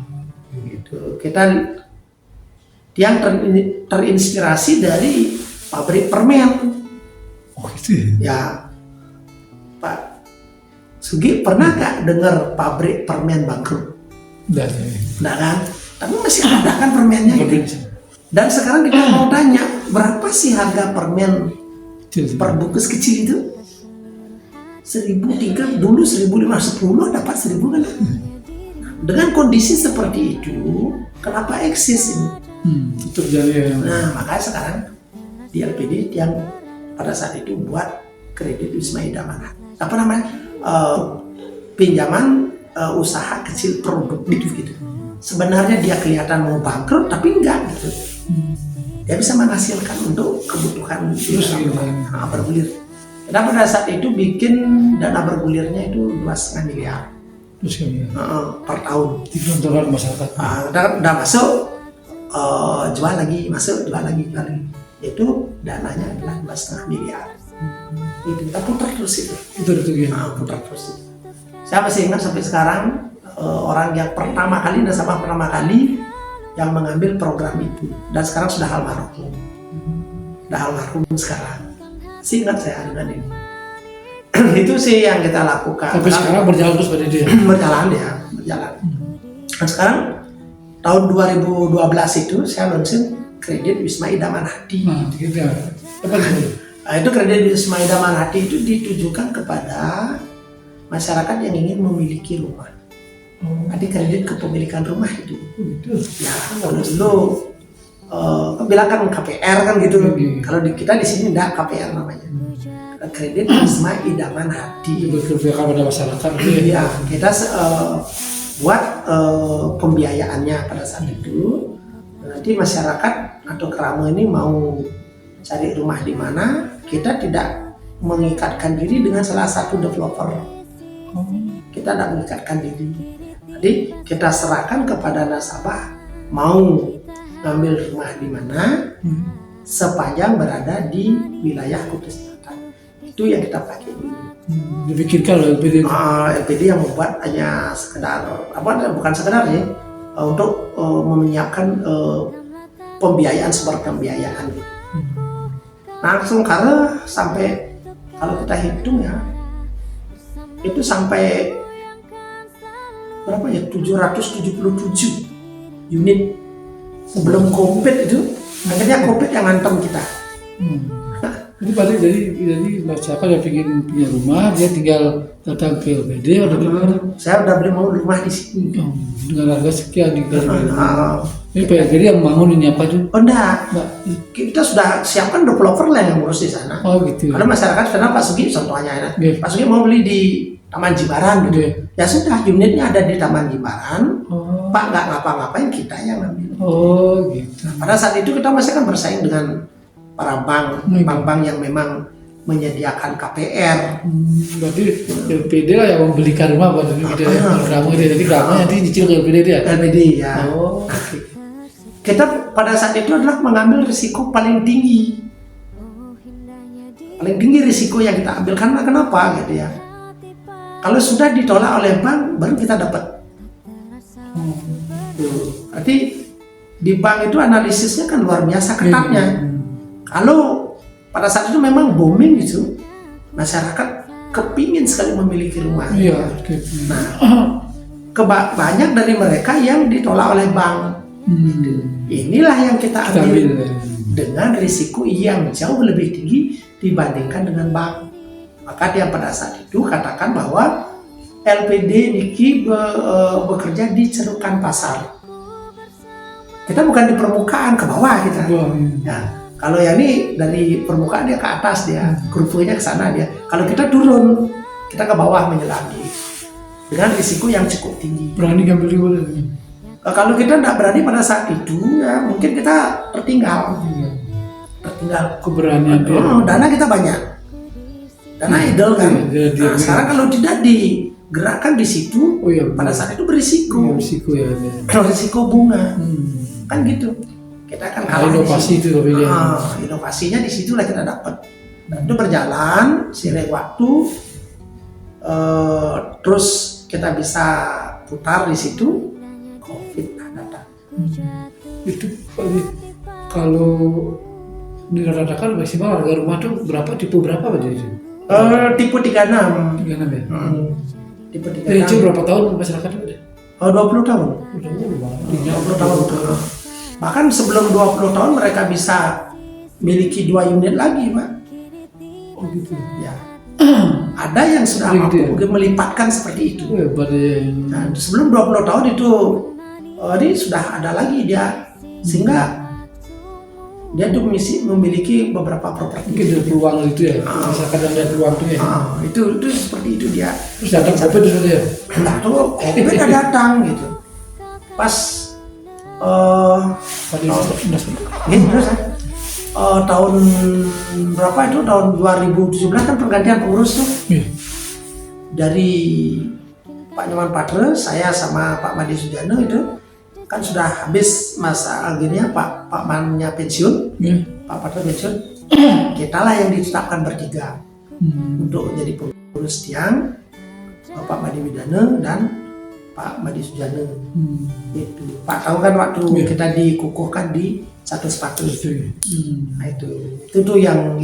Gitu. Kita yang terinspirasi dari pabrik permen. Oh itu ya. Pak Sugi pernah nggak dengar pabrik permen bangkrut? Nggak kan? Tapi masih ada kan permennya gitu. Dan sekarang kita mau tanya, berapa sih harga permen per bungkus kecil itu? 1.003, dulu 1.510, dapat 1.000 kan? Dengan kondisi seperti itu, kenapa eksis ini? Terjadi. Nah, makanya sekarang di LPD yang pada saat itu buat kredit Wisma Idaman Hati. Apa namanya? Pinjaman usaha kecil produktif gitu. Sebenarnya dia kelihatan mau bangkrut tapi enggak gitu. Dia bisa menghasilkan untuk kebutuhan bergulir. Dan pada saat itu bikin dana bergulirnya itu 2,5 miliar per tahun. Digelontorkan masyarakat. Udah masuk, jual lagi, masuk, jual lagi. Itu dananya adalah 2,5 miliar. Itu kita putar terus itu. Putar terus. Saya masih ingat sampai sekarang orang yang pertama kali, nasabah pertama kali yang mengambil program itu, dan sekarang sudah almarhum. Sekarang. Sih ingat saya dengan ini. Itu sih yang kita lakukan. Tapi sekarang berjalan terus pada dia. berjalan. Dan sekarang tahun 2012 itu saya launching kredit Wisma Idaman Hati. Gitu ya. Apa itu? Itu kredit Wisma Idaman Hati itu ditujukan kepada masyarakat yang ingin memiliki rumah. Ada kredit kepemilikan rumah itu. Ya, kalau dulu bilang kan KPR kan gitu. Kalau kita di sini enggak KPR namanya. Kredit Wisma Idaman Hati. Berpihak kepada masyarakat. Iya, kita buat pembiayaannya pada saat itu. Nanti masyarakat atau kerama ini mau cari rumah di mana, kita tidak mengikatkan diri dengan salah satu developer. Kita tidak mengikatkan diri. Jadi kita serahkan kepada nasabah mau ngambil rumah di mana sepanjang berada di wilayah Kutai Selatan. Itu yang kita pakai dulu. Dipikirkan oleh LPD. LPD yang membuat hanya sekedar bukan sekedar ya untuk menyiapkan pembiayaan sumber pembiayaan. Langsung karena sampai kalau kita hitung ya itu sampai berapa ya 777 unit sebelum COVID itu, akhirnya COVID yang ngantem kita. Jadi berarti jadi masyarakat yang ingin punya rumah dia tinggal datang ke LPD atau gimana? Saya udah beli mau rumah di sini. Dengan harga sekian di ini LPD yang bangun ini apa tuh? Oh enggak, kita sudah siapkan developer lah yang ngurus di sana. Oh gitu. Karena masyarakat karena Pak Sugi contohnya ya. Pak Sugi mau beli di Taman Jimbaran gitu. Ya sudah, unitnya ada di Taman Jimbaran. Pak nggak ngapa-ngapain, kita yang ambil. Oh gitu. Pada saat itu kita masih kan bersaing dengan para bank yang memang menyediakan KPR. Berarti LPD lah yang membelikan rumah buat kita kamu itu. Jadi kamu nanti nyicil ke LPD dia. LPD ya. Oh. Kita pada saat itu adalah mengambil risiko paling tinggi. Paling tinggi risiko yang kita ambil karena kenapa gitu ya? Kalau sudah ditolak oleh bank, baru kita dapat. Berarti di bank itu analisisnya kan luar biasa ketatnya. Kalau pada saat itu memang booming gitu, masyarakat kepingin sekali memiliki rumah. Iya. Nah, banyak dari mereka yang ditolak oleh bank. Inilah yang kita ambil dengan risiko yang jauh lebih tinggi dibandingkan dengan bank. Maka dia pada saat itu katakan bahwa LPD Niki bekerja di cerukan pasar. Kita bukan di permukaan ke bawah kita. Ya, kalau yang ini dari permukaan dia ke atas dia, kurvanya ke sana dia. Kalau kita turun, kita ke bawah menyelami dengan risiko yang cukup tinggi. Berani ngambil di mana? Kalau kita tidak berani pada saat itu, ya mungkin kita tertinggal. Keberanian dia. Dana kita banyak. Dana idle kan. Nah, sekarang kalau tidak digerakkan di situ, pada saat itu berisiko. Berisiko ya. Risiko bunga. Kan gitu. Kita akan kalah. Inovasi itu inovasinya di situlah kita dapat. Dan itu berjalan seiring waktu. Terus kita bisa putar di situ. COVID datang. Itu kalau diratakan maksimal harga rumah tuh berapa, tipe berapa berarti itu? Tipe 36. 36 ya? Tipe 36. Itu berapa tahun masyarakat ada? 20 tahun. 20 tahun. Bahkan sebelum 20 tahun mereka bisa miliki 2 unit lagi, Pak. Oh gitu. Ya. Ada yang sudah mampu melipatkan seperti itu. Nah, sebelum 20 tahun itu ini sudah ada lagi dia, sehingga dia tuh memiliki beberapa properti. Mungkin ada peluang itu ya, misalkan ada peluang tuh ya. Itu seperti itu dia. Terus datang COVID itu ya? Enggak tuh, COVID udah datang gitu. Pas terus tahun berapa itu, tahun 2017 kan pergantian pengurus tuh. Dari Pak Nyoman Patre, saya sama Pak Madi Sujana itu kan sudah habis masa akhirnya Pak Mannya pensiun, Pak Patre pensiun, kita lah yang ditetapkan bertiga untuk jadi pengurus tiang, Pak Madi Widana dan Pak Madi Sujana. Itu Pak tahu kan waktu kita dikukuhkan di satu sepatu itu. Nah itu tuh yang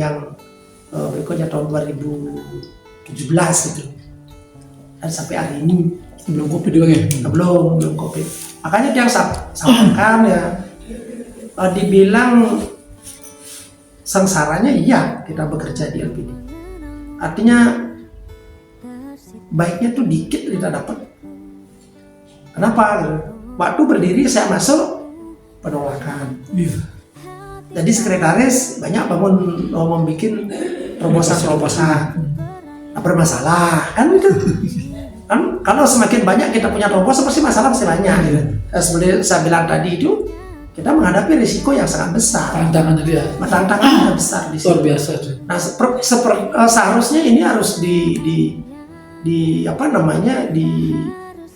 berikutnya tahun 2017 itu. Dan sampai hari ini belum COVID juga ya? Belum COVID. Makanya dia sampaikan ya, dibilang sengsaranya iya kita bekerja di LPD. Artinya baiknya tuh dikit kita dapat. Kenapa? Waktu berdiri saya masuk penolakan. Jadi sekretaris banyak membuat terobosan-terobosan. Bermasalah kan itu. Kan kalau semakin banyak kita punya terobosan pasti masalah pasti banyak gitu. Seperti saya bilang tadi itu, kita menghadapi risiko yang sangat besar. Tantangannya dia. Tantangannya besar di sini. Luar biasa tuh. Nah, seharusnya ini harus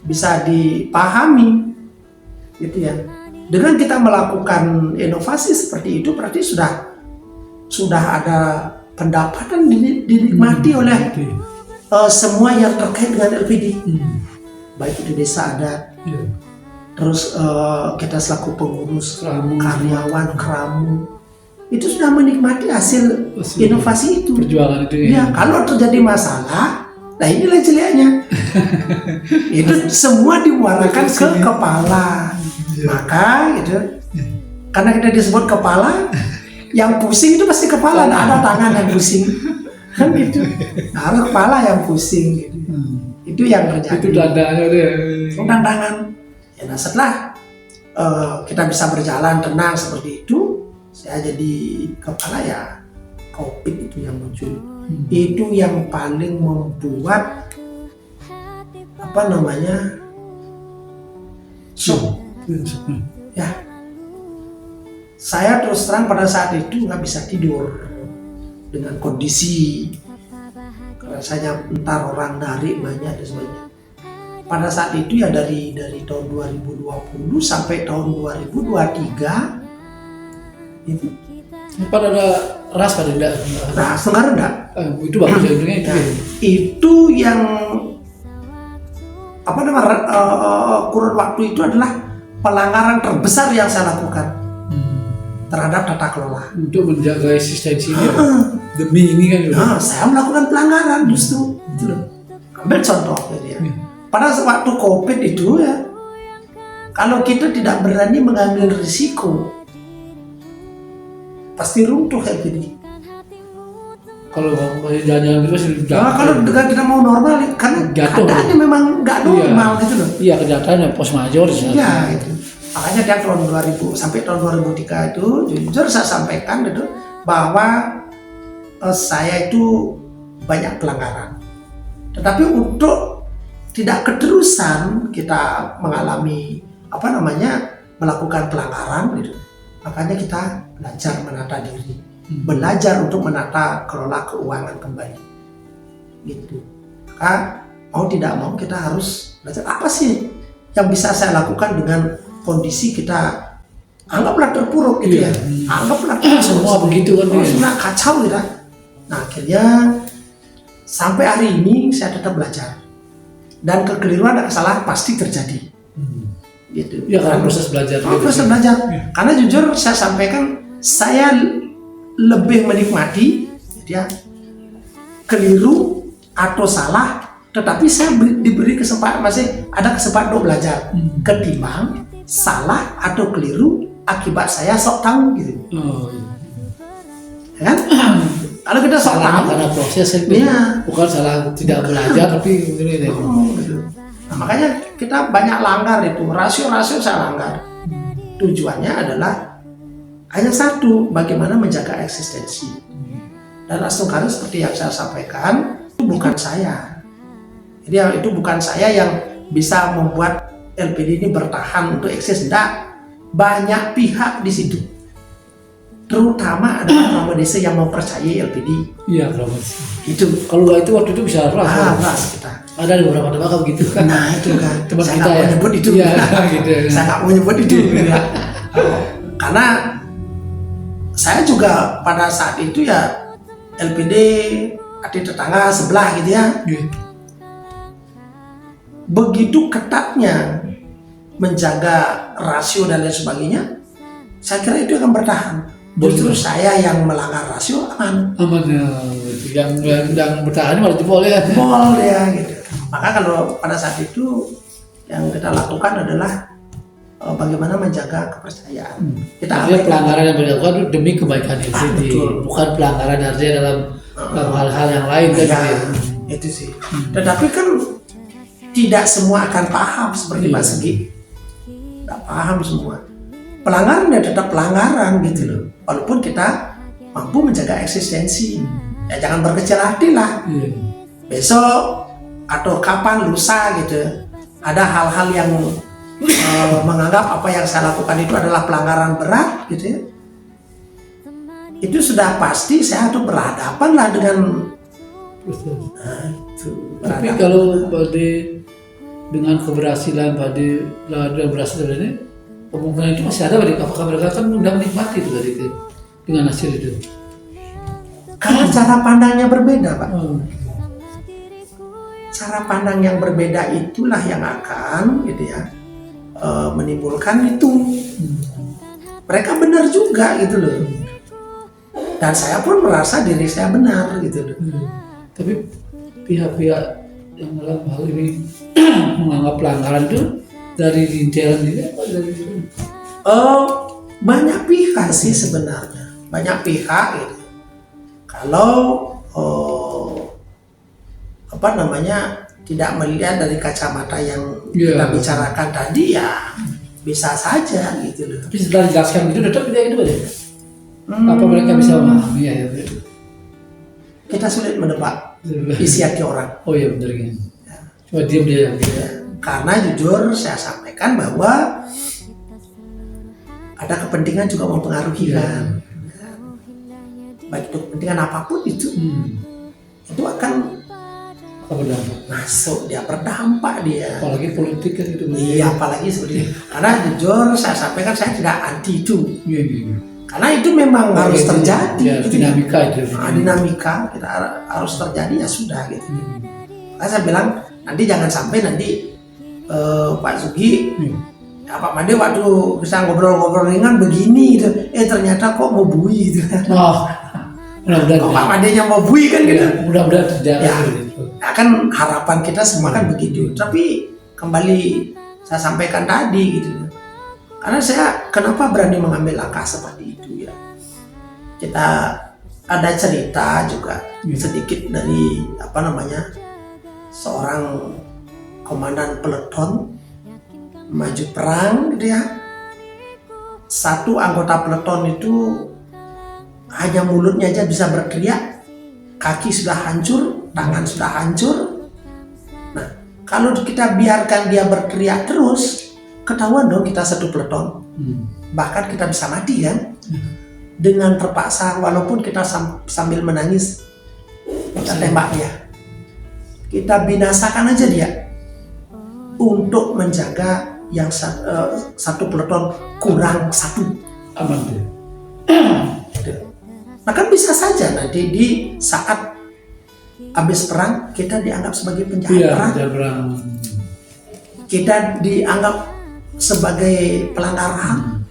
bisa dipahami gitu ya. Dengan kita melakukan inovasi seperti itu berarti sudah ada pendapatan dinikmati oleh semua yang terkait dengan LPD, baik itu desa adat, terus kita selaku pengurus, karyawan, keramu, itu sudah menikmati hasil inovasi itu. Perjuangan itu ya. Kalau terjadi masalah, nah inilah jeleknya. Itu semua dimuarakan ke kepala. Maka itu karena kita disebut kepala, yang pusing itu pasti kepala, tidak ada tangan yang pusing. Kan gitu. Harus kepala yang pusing gitu. Itu yang terjadi. Itu dandanya dia. Tantangan. Ya, nah setelah kita bisa berjalan tenang seperti itu, saya jadi kepala ya COVID itu yang muncul. Itu yang paling membuat shock. Ya, saya terus terang pada saat itu nggak bisa tidur dengan kondisi rasanya entar orang dari banyak dan sebagainya. Pada saat itu ya dari tahun 2020 sampai tahun 2023 itu. Pada ada ras pada tidak? Nah, sebenarnya enggak. Itu bagus ya untungnya itu. Nah, itu yang kurun waktu itu adalah pelanggaran terbesar yang saya lakukan terhadap tata kelola untuk menjaga eksistensinya demi ini kan. Saya melakukan pelanggaran justru itu loh. Ambil contoh jadi ya. Pada waktu COVID itu ya, kalau kita tidak berani mengambil risiko pasti runtuh kayak gini. Kalau jalan-jalan terus kalau dengan kita mau normal karena keadaannya memang nggak normal gitu loh. Iya, kenyataannya pos major iya gitu. Makanya dia tahun 2000 sampai tahun 2003 itu jujur saya sampaikan itu bahwa saya itu banyak pelanggaran. Tetapi untuk tidak keterusan kita mengalami melakukan pelanggaran gitu. Makanya kita belajar menata diri, belajar untuk menata kelola keuangan kembali. Gitu. Maka mau tidak mau kita harus belajar apa sih yang bisa saya lakukan dengan kondisi kita anggaplah terpuruk gitu ya. Anggaplah semua begitu kan semua kacau gitu. Nah akhirnya sampai hari ini saya tetap belajar. Dan kekeliruan dan kesalahan pasti terjadi. Gitu. Ya kan proses belajar. Proses belajar. Karena jujur saya sampaikan saya lebih menikmati ya keliru atau salah, tetapi saya diberi kesempatan, masih ada kesempatan untuk belajar ketimbang salah atau keliru akibat saya sok tahu gitu. Kan? Kalau kita sok tahu karena proses itu bukan salah tidak belajar tapi ini gitu. Nah, makanya kita banyak langgar itu, rasio saya langgar. Tujuannya adalah hanya satu, bagaimana menjaga eksistensi. Dan Astungkari seperti yang saya sampaikan, itu bukan saya. Jadi itu bukan saya yang bisa membuat LPD ini bertahan untuk eksis. Tidak, banyak pihak di situ. Terutama ada kerabat desa yang mempercayai LPD. Iya, kerabat desa. Itu. Kalau nggak itu waktu itu bisa ras. Ras kita. Ada beberapa tempat begitu kan. Nah itu kan. Tempat Saya kita nggak mau ya. nyebut itu. Iya, gitu. Saya nggak mau nyebut itu. Ya. Karena saya juga pada saat itu ya LPD di tetangga sebelah gitu ya. Begitu ketatnya menjaga rasio dan lain sebagainya, saya kira itu akan bertahan. Justru saya yang melanggar rasio aman. Aman ya. Yang bertahan malah jebol ya. Jebol ya gitu. Maka kalau pada saat itu yang kita lakukan adalah bagaimana menjaga kepercayaan. Kita artinya pelanggaran yang dilakukan itu demi kebaikan LPD, bukan pelanggaran artinya dalam hal-hal yang lain kan ya, gitu. Itu sih. Tetapi kan tidak semua akan paham seperti Pak Segi. Tidak paham semua. Pelanggaran ya tetap pelanggaran gitu loh. Walaupun kita mampu menjaga eksistensi. Ya jangan berkecil hati lah. Besok atau kapan lusa gitu ada hal-hal yang menganggap apa yang saya lakukan itu adalah pelanggaran berat gitu ya, itu sudah pasti saya tuh berhadapan lah dengan tapi kalau Bade dengan keberhasilan Bade dan berhasil ini kemungkinan itu masih ada Bade, apakah mereka kan udah menikmati itu Bade itu dengan hasil itu? Karena cara pandangnya berbeda Pak. Cara pandang yang berbeda itulah yang akan gitu ya menimbulkan itu. Mereka benar juga gitu loh. Dan saya pun merasa diri saya benar gitu loh. Tapi pihak-pihak yang dalam hal ini menganggap pelanggaran itu dari lingkaran ini apa dari banyak pihak sih sebenarnya. Banyak pihak gitu. Kalau tidak melihat dari kacamata yang kita bicarakan tadi ya bisa saja gitu loh. Tapi setelah dijelaskan itu tetap tidak itu Bade. Apa mereka bisa memahami ya? Kita sulit menebak isi hati orang. Oh iya benar kan. Cuma diam dia gitu ya. Karena jujur saya sampaikan bahwa ada kepentingan juga mempengaruhi kan. Baik itu kepentingan apapun itu akan masuk, dia berdampak dia. Apalagi politik kan itu. Iya, apalagi seperti itu. Karena jujur saya sampaikan saya tidak anti itu. Karena itu memang harus terjadi. Ya, dinamika itu. Dinamika kita harus terjadi ya sudah gitu. Karena saya bilang nanti jangan sampai nanti Pak Sugi, Pak Made waktu bisa ngobrol-ngobrol ringan begini gitu. Ternyata kok mau bui gitu. Mudah-mudahan Pak Madenya mau bui kan gitu. Mudah-mudahan terjadi. Ya, kan harapan kita semua kan begitu. Tapi kembali saya sampaikan tadi gitu. Karena saya kenapa berani mengambil langkah seperti itu ya. Kita ada cerita juga sedikit dari seorang komandan peleton maju perang gitu ya. Satu anggota peleton itu hanya mulutnya aja bisa berteriak, kaki sudah hancur, tangan sudah hancur. Nah, kalau kita biarkan dia berteriak terus, ketahuan dong kita satu peleton. Bahkan kita bisa mati kan? Dengan terpaksa, walaupun kita sambil menangis, kita tembak dia. Kita binasakan aja dia untuk menjaga yang satu peleton kurang satu. Aman tuh. Nah kan bisa saja nanti di saat habis perang kita dianggap sebagai penjahat perang. Kita dianggap sebagai pelanggar HAM.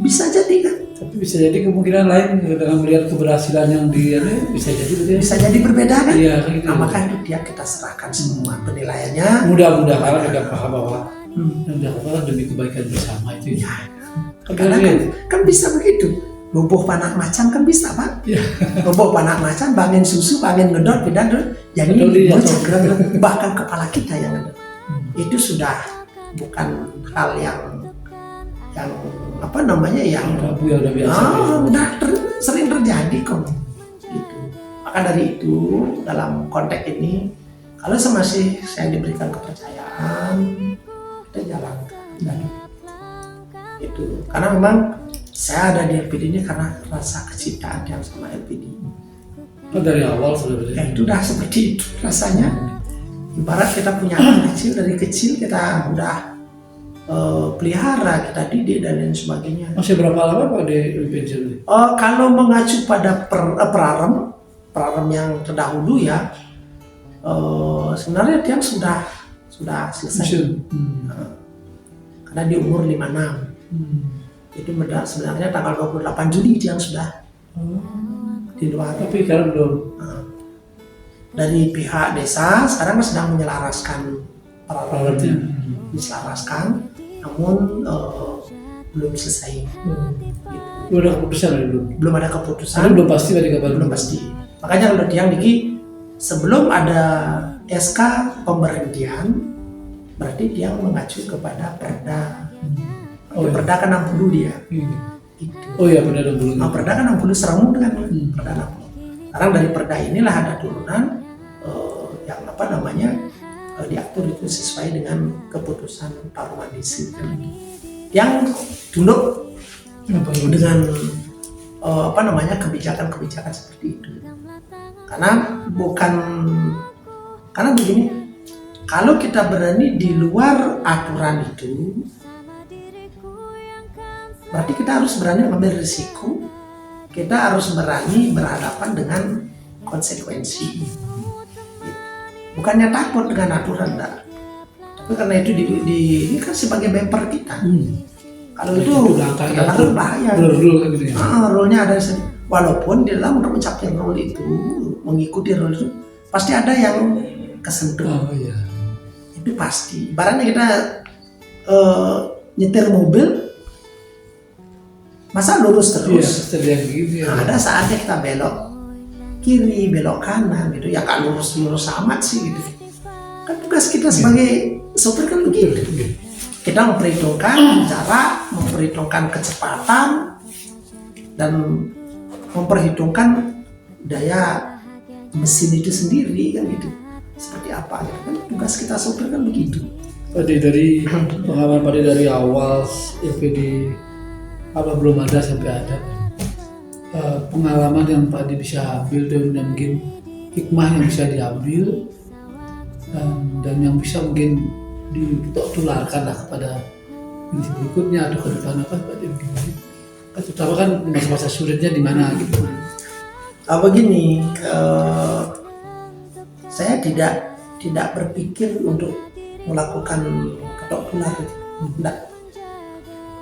Bisa jadi kan? Tapi bisa jadi kemungkinan lain dengan melihat keberhasilan yang dia bisa jadi berbeda kan? Iya, gitu. Nah, maka itu dia kita serahkan semua penilaiannya. Mudah-mudahan kita paham bahwa yang dilakukan demi kebaikan bersama itu. Ya. Karena kan bisa begitu. Lumpuh panak macan kan bisa Pak. Lumpuh panak macan, bangin susu, bangin ngedot, pindah jadi bahkan kepala kita yang ngedot. Itu sudah bukan hal yang apa namanya yang Rabu yang udah biasa. sering terjadi kok gitu. Maka dari itu dalam konteks ini kalau masih saya diberikan kepercayaan kita jalankan dan itu karena memang saya ada di LPD ini karena rasa kecintaan yang sama LPD. Oh, dari awal sudah Ya itu udah seperti itu rasanya. Ibarat kita punya anak kecil, dari kecil kita udah pelihara, kita didik dan lain sebagainya. Masih berapa lama Pak di pensiun? Kalau mengacu pada prarem yang terdahulu ya, sebenarnya dia sudah selesai. Karena di umur 56. Itu sebenarnya tanggal 28 Juli dia sudah di luar. Tapi sekarang belum. Dari pihak desa sekarang sedang menyelaraskan Praremnya. diselaraskan, namun belum selesai. Belum ada keputusan belum. Belum ada keputusan. Tapi belum pasti tadi kabar. Belum pasti. Makanya kalau Diang Diki sebelum ada SK pemberhentian, berarti dia mengacu kepada Perda. Perda kan 60 dia. Gitu. Oh iya Perda 60. Perda kan 60 seremu kan Perda 60. Sekarang dari Perda inilah ada turunan yang apa namanya diatur itu sesuai dengan keputusan Parwadisi yang tunduk dengan apa namanya kebijakan-kebijakan seperti itu. Karena begini, kalau kita berani di luar aturan itu, berarti kita harus berani mengambil risiko. Kita harus berani berhadapan dengan konsekuensi. Bukannya takut dengan aturan, enggak. Tapi karena itu ini kan sebagai bumper kita. Kalau itu kadang-kadang bahaya. Rule-nya ada. Walaupun di dalam untuk mencapai rule itu, mengikuti rule itu, pasti ada yang kesentuh. Itu pasti. Ibaratnya kita nyetir mobil, masa lurus terus? Ada saatnya kita belok kiri, belok kanan gitu. Ya kan lurus amat sih gitu. Kan tugas kita sebagai sopir kan begitu. Kita memperhitungkan jarak, memperhitungkan kecepatan, dan memperhitungkan daya mesin itu sendiri kan gitu. Seperti apa gitu kan tugas kita sopir kan begitu. Dari pengalaman pada dari awal LPD apa belum ada sampai ada pengalaman yang Pak Adi bisa ambil dan mungkin hikmah yang bisa diambil dan yang bisa mungkin ditularkan lah kepada generasi berikutnya atau ke depan apa Pak Adi mungkin terutama kan masa-masa sulitnya di mana gitu. Begini, saya tidak berpikir untuk melakukan ketok tular itu. Tidak.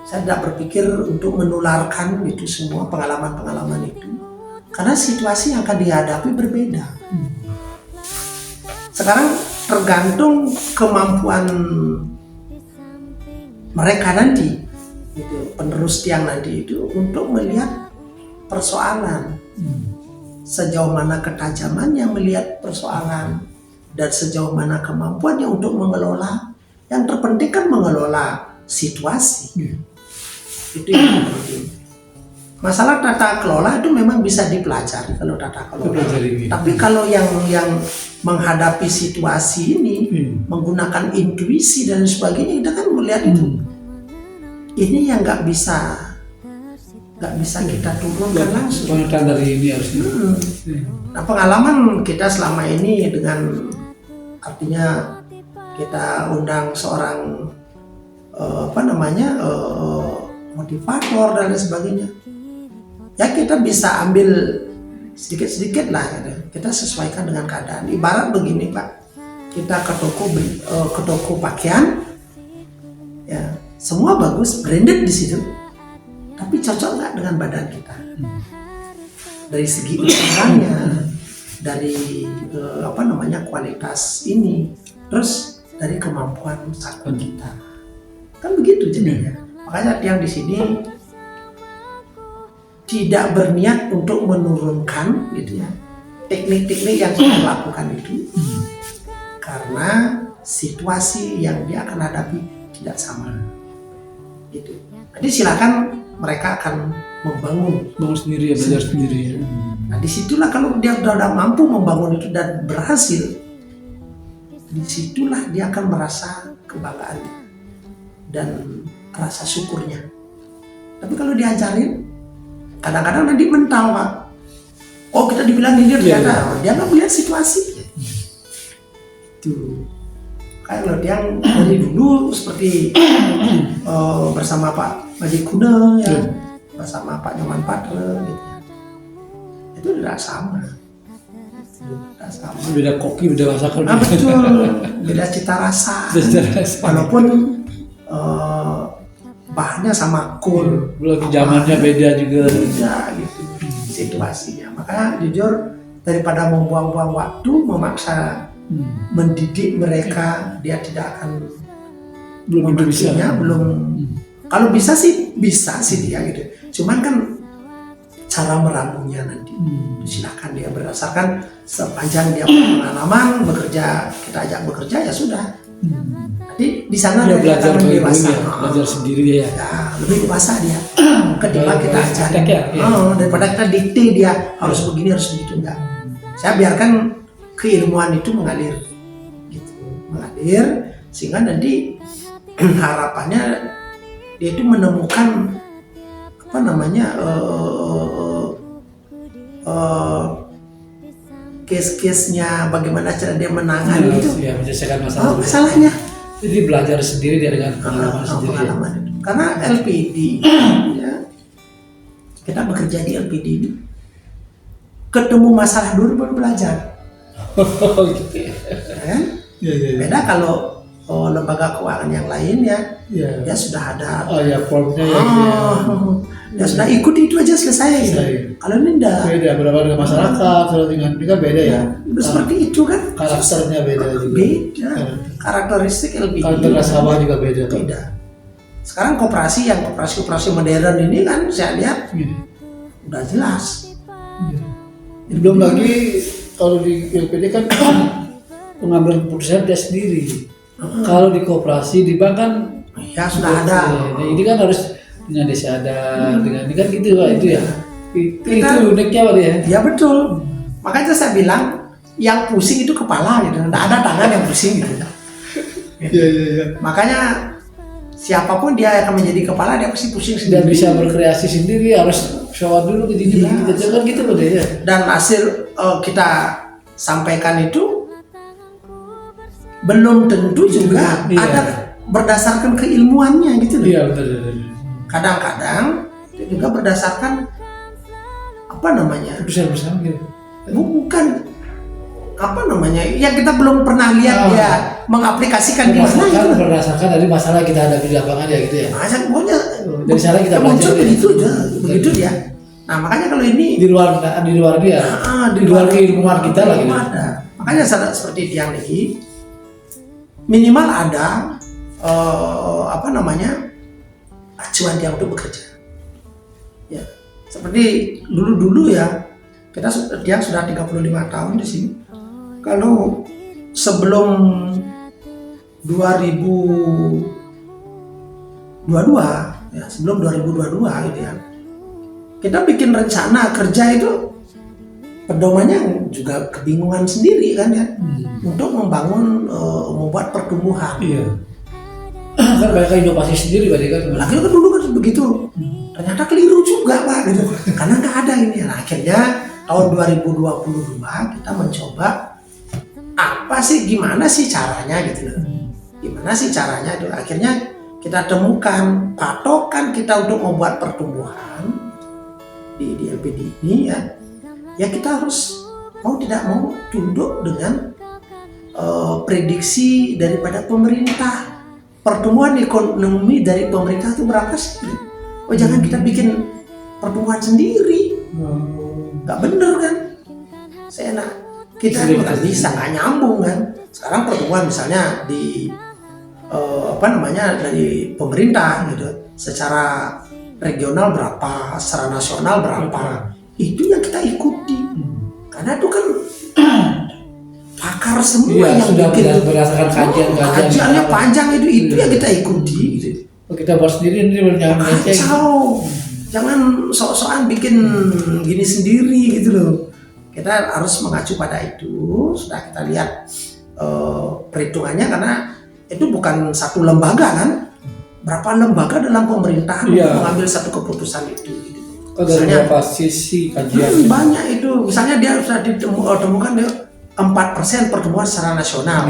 Saya tidak berpikir untuk menularkan itu semua pengalaman-pengalaman itu, karena situasi yang akan dihadapi berbeda. Sekarang tergantung kemampuan mereka nanti, gitu, penerus tiang nanti itu untuk melihat persoalan, sejauh mana ketajamannya melihat persoalan dan sejauh mana kemampuannya untuk mengelola. Yang terpenting kan mengelola situasi. Itu yang penting. Masalah tata kelola itu memang bisa dipelajari kalau tata kelola. Tapi kalau yang menghadapi situasi ini menggunakan intuisi dan sebagainya, kita kan melihat itu. Ini yang nggak bisa kita turunkan langsung. Pengertian dari ini harusnya. Nah, pengalaman kita selama ini dengan artinya kita undang seorang motivator dan lain sebagainya. Ya kita bisa ambil sedikit-sedikit lah, gitu. Kita sesuaikan dengan keadaan. Ibarat begini Pak, kita ke toko pakaian, ya semua bagus, branded di situ, tapi cocok nggak dengan badan kita? Dari segi ukurannya, dari kualitas ini, terus dari kemampuan saku kita, kan begitu jadinya. Makanya yang di sini tidak berniat untuk menurunkan gitu ya teknik-teknik yang kita lakukan itu, karena situasi yang dia akan hadapi tidak sama. gitu. Jadi silakan mereka akan membangun. Bangun sendiri ya, belajar sendiri ya. Nah disitulah kalau dia udah mampu membangun itu dan berhasil, disitulah dia akan merasa kebanggaan dan rasa syukurnya. Tapi kalau diajarin, kadang-kadang nanti mental Pak. Oh kita dibilang ini ternyata dia nggak melihat situasi. Itu kalau dia dari dulu seperti bersama Pak Maji Kuno ya, bersama Pak Nyoman Patre gitu. Itu tidak sama. Tidak sama. Beda koki, beda masakan. Betul, beda cita rasa. Walaupun bahannya sama cool. Belum zamannya beda juga. Beda gitu situasinya. Makanya jujur daripada membuang-buang waktu memaksa mendidik mereka, dia tidak akan belum bisa. Belum. Kalau bisa sih dia gitu. Cuman kan cara meramunya nanti silakan dia berdasarkan sepanjang dia pengalaman bekerja, kita ajak bekerja ya sudah. Nanti di sana dia belajar dewasa, belajar sendiri ya. Lebih dewasa dia. Ketimbang kita ajarin, daripada kita dikte dia harus begini harus begitu enggak. Saya biarkan keilmuan itu mengalir, gitu, mengalir sehingga nanti harapannya dia itu menemukan apa namanya case-case-nya, bagaimana cara dia menangani itu, menyelesaikan masalahnya. Jadi belajar sendiri dia dengan pengalaman sendiri. Pengalaman itu. Karena LPD, ya, kita bekerja di LPD ini, ketemu masalah dulu baru belajar. Gitu ya. Beda kalau lembaga keuangan yang lain ya sudah ada. Formnya ya sudah ikuti itu aja selesai. Gitu. Kalau ini enggak. Beda berapa dengan masyarakat, kalau dengan ini kan beda ya. Seperti itu kan. Karakternya beda juga. Beda. Karakteristik LPD. Karakter nasabah juga beda. Beda. Sekarang koperasi modern ini kan saya lihat udah jelas. Belum lagi kalau di LPD kan pengambilan keputusan dia sendiri. Kalau di koperasi di bank kan ya sudah ada. Nah, ini kan harus dengan desa ada, dengan ini kan gitu Pak itu ya. Itu uniknya Pak ya. Ya betul. Makanya saya bilang yang pusing itu kepala gitu. Tidak ada tangan yang pusing gitu. Iya. Makanya siapapun dia akan menjadi kepala dia pasti pusing sendiri. Dan bisa berkreasi sendiri harus shower dulu ke gini kan gitu Pak ya. Dan hasil kita sampaikan itu belum tentu juga ada berdasarkan keilmuannya gitu loh. Iya betul. Kadang-kadang itu juga berdasarkan apa namanya? Keputusan bersama gitu. Bukan apa namanya? Yang kita belum pernah lihat dia mengaplikasikan di mana itu. Berdasarkan dari masalah kita hadapi di lapangan ya gitu ya. Masa pokoknya dari sana kita muncul begitu dia. Nah makanya kalau ini di luar dia, di luar keilmuan kita lah gitu. Makanya seperti Tiang Niki minimal ada acuan dia untuk bekerja. Ya, seperti dulu ya dia sudah 35 tahun di sini. Kalau sebelum 2022 ya, sebelum 2022 gitu ya. Kita bikin rencana kerja itu pedomannya juga kebingungan sendiri kan ya untuk membuat pertumbuhan. Iya. Kan banyak inovasi sendiri berarti kan. Lagi kan dulu kan begitu. Ternyata keliru juga Pak gitu. Karena nggak ada ini. Nah, akhirnya tahun 2022 kita mencoba gimana sih caranya gitu loh. Gimana sih caranya itu. Akhirnya kita temukan patokan kita untuk membuat pertumbuhan di LPD ini ya. Ya kita harus mau tidak mau tunduk dengan prediksi daripada pemerintah. Pertumbuhan ekonomi dari pemerintah itu berapa sih? Oh jangan kita bikin pertumbuhan sendiri, nggak bener kan? Kita nggak bisa, nggak nyambung kan? Sekarang pertumbuhan misalnya di dari pemerintah gitu, secara regional berapa, secara nasional berapa? Itu yang kita ikuti, karena itu kan pakar semua yang sudah bikin berdasarkan kajiannya panjang itu yang kita ikuti gitu. kita buat sendiri ini jangan melenceng. Jangan sok-sokan bikin gini sendiri gitu loh. Kita harus mengacu pada itu. Sudah kita lihat perhitungannya, karena itu bukan satu lembaga kan. Berapa lembaga dalam pemerintahan mengambil satu keputusan itu. Gitu. Dari beberapa sisi kajian. Banyak itu. Misalnya dia sudah ditemukan dia 4% pertumbuhan secara nasional.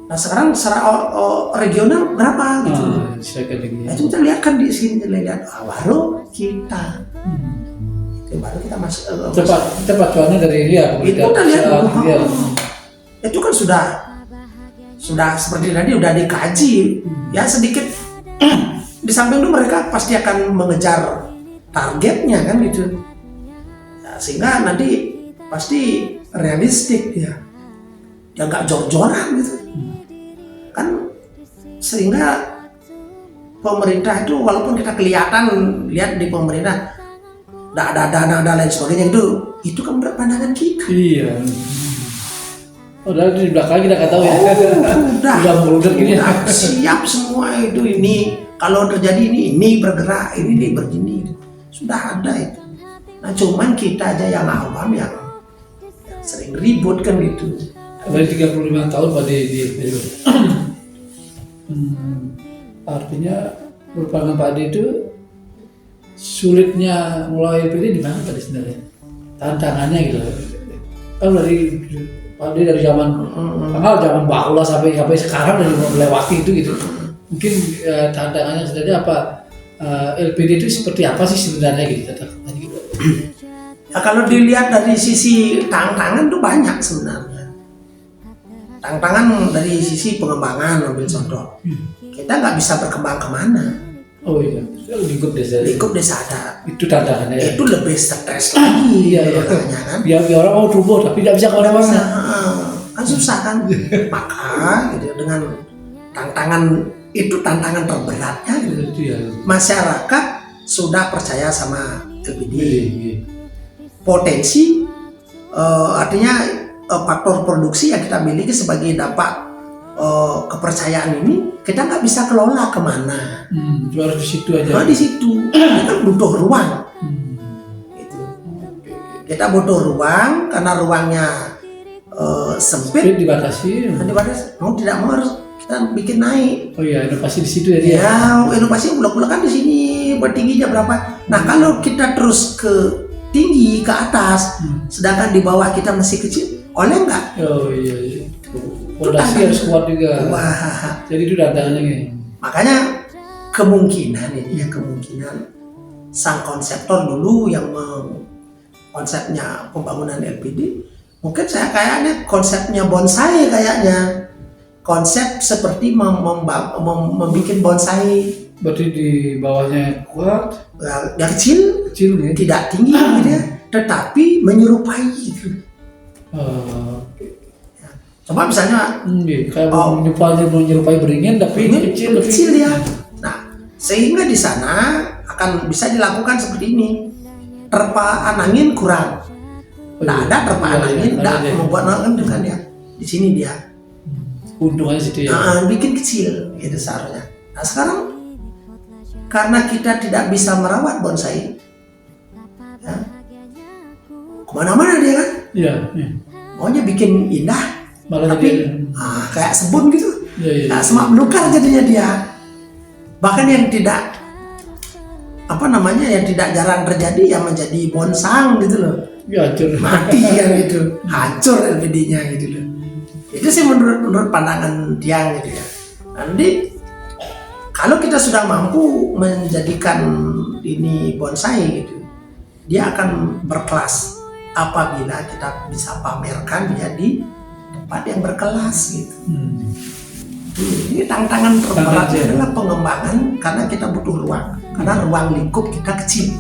Nah sekarang secara regional berapa gitu? Nah, itu kita lihat kan di sini, kita lihat baru kita, baru kita masuk. Cepat cuannya dari dia. Itu udah lihat, itu kan sudah seperti tadi udah dikaji, ya sedikit. Di samping itu mereka pasti akan mengejar targetnya kan gitu, ya, sehingga nanti pasti realistik dia nggak jor-joran gitu. Kan sehingga pemerintah itu walaupun kita kelihatan lihat di pemerintah ada dana dan lain sebagainya, itu kan menurut pandangan kita. Iya. Udah di belakang kita nggak tahu ya. Udah siap semua itu. Ini kalau terjadi ini bergerak, ini begini, sudah ada itu. Nah cuman kita aja yang awam yang sering ribut kan gitu. Dari 35 tahun pada di artinya merupakan Pak Ade itu sulitnya mulai LPD di mana tadi sebenarnya tantangannya gitu kan, dari Pak Ade dari zaman bahula sampai sekarang dari melewati itu gitu. Mungkin tantangannya sebenarnya apa, LPD itu seperti apa sih sebenarnya gitu. Ya, kalau dilihat dari sisi tantangan tuh banyak sebenarnya. Tantangan dari sisi pengembangan, ambil contoh, kita nggak bisa berkembang kemana. Oh iya, lingkup desa ada. Itu tantangannya. Itu lebih stres lagi. Iya kan. Biar orang mau tumbuh tapi nggak bisa kemana-mana. Kan susah kan. Maka gitu, dengan tantangan itu tantangan terberatnya. Gitu. Ya. Masyarakat sudah percaya sama LPD. Potensi artinya faktor produksi yang kita miliki sebagai dampak kepercayaan ini kita nggak bisa kelola kemana. Harus di situ aja. Nah, di situ kita butuh ruang. Gitu. Kita butuh ruang karena ruangnya sempit, dibatasi. Mau tidak mau harus kita bikin naik. Oh iya, inovasi di situ ya dia. Ya, inovasi bulak-bulak kan di sini bertingginya berapa. Nah kalau kita terus ke tinggi ke atas, sedangkan di bawah kita masih kecil, oleh nggak? Oh iya. Fondasi harus kuat juga. Wah. Jadi itu tantangannya nih. Makanya kemungkinan sang konseptor dulu yang konsepnya pembangunan LPD, mungkin saya kayaknya konsepnya bonsai kayaknya. Konsep seperti membuat bonsai. Berarti di bawahnya kuat, yang kecil ya? Tidak tinggi gitu ya, tetapi menyerupai gitu. Coba misalnya kayak menyerupai beringin tapi ini kecil ya. Nah, sehingga di sana akan bisa dilakukan seperti ini. Terpaan angin kurang. Ada terpaan angin, tidak membuat angin dengan dia. Di sini dia. Untungnya situ ya. Bikin kecil gitu seharusnya. Nah sekarang karena kita tidak bisa merawat bonsai, ya, kemana-mana dia kan. Iya. Maunya bikin indah. Malah tapi kayak sebun gitu. Iya. Nah, semak belukar jadinya dia. Bahkan yang tidak yang tidak jarang terjadi yang menjadi bonsang gitu loh. Ya, hancur. Mati kan gitu. Hancur LPD-nya gitu loh. Itu sih menurut pandangan Tiang gitu ya. Nanti kalau kita sudah mampu menjadikan ini bonsai gitu, dia akan berkelas apabila kita bisa pamerkan dia di tempat yang berkelas gitu. Ini tantangan terberat adalah pengembangan karena kita butuh ruang. Karena ruang lingkup kita kecil.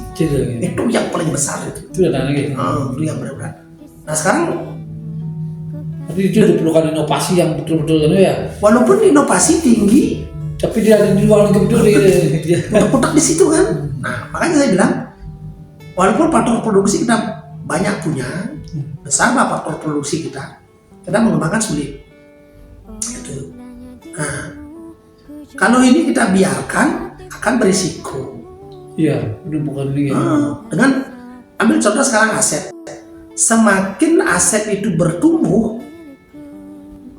Itu yang paling besar itu. Itu tantangan itu yang berat. Nah sekarang tapi itu diperlukan inovasi yang betul-betul ya. Walaupun inovasi tinggi, tapi dia ada di ruang lingkup itu dia putar di situ kan. Nah makanya saya bilang, walaupun faktor produksi kita banyak punya, besar lah faktor produksi kita mengembangkan sulit. Gitu. Nah kalau ini kita biarkan, akan berisiko. Iya, udah bukan ini. Dengan ambil contoh sekarang aset. Semakin aset itu bertumbuh,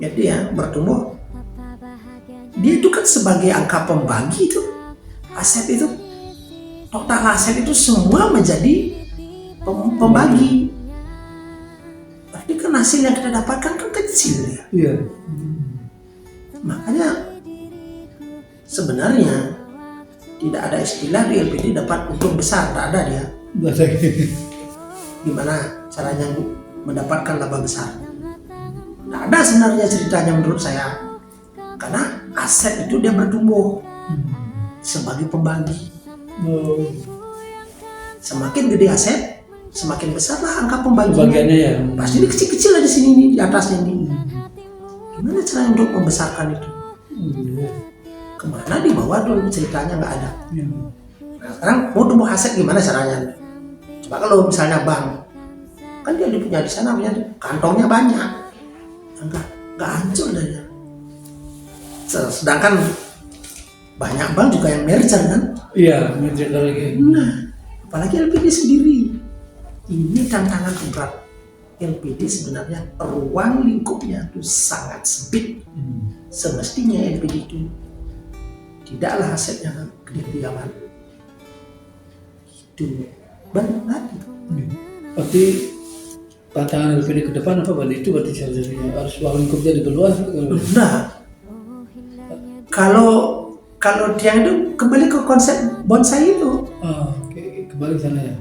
jadi bertumbuh, dia itu kan sebagai angka pembagi itu, aset itu, total aset itu semua menjadi pembagi. Berarti kan hasil yang kita dapatkan kan kecil ya. Iya. Makanya sebenarnya tidak ada istilah di LPD dapat untung besar, tak ada dia. Gimana caranya mendapatkan laba besar? Tidak ada sebenarnya ceritanya menurut saya. Karena aset itu dia bertumbuh sebagai pembagi. Semakin gede aset, semakin besarlah angka pembagiannya. Ya. Pasti ini kecil-kecil di sini nih, di atasnya nih. Gimana cara untuk membesarkan itu? Kemana di bawah dulu ceritanya nggak ada. Nah, sekarang mau tumbuh aset gimana caranya? Coba kalau misalnya bank, kan dia punya di sana punya kantongnya banyak, nggak hancur dia. Sedangkan banyak bank juga yang merger kan? Iya, merger lagi. Nah, apalagi LPD sendiri. Ini tantangan berat. LPD sebenarnya ruang lingkupnya itu sangat sempit. Semestinya LPD itu tidaklah asetnya gede-gede amat. Itu benar. Berarti tantangan LPD ke depan apa Bang? Itu berarti salah satunya harus ruang lingkupnya diperluas. Nah, kalau dia itu kembali ke konsep bonsai itu. Oke, kembali ke sana ya.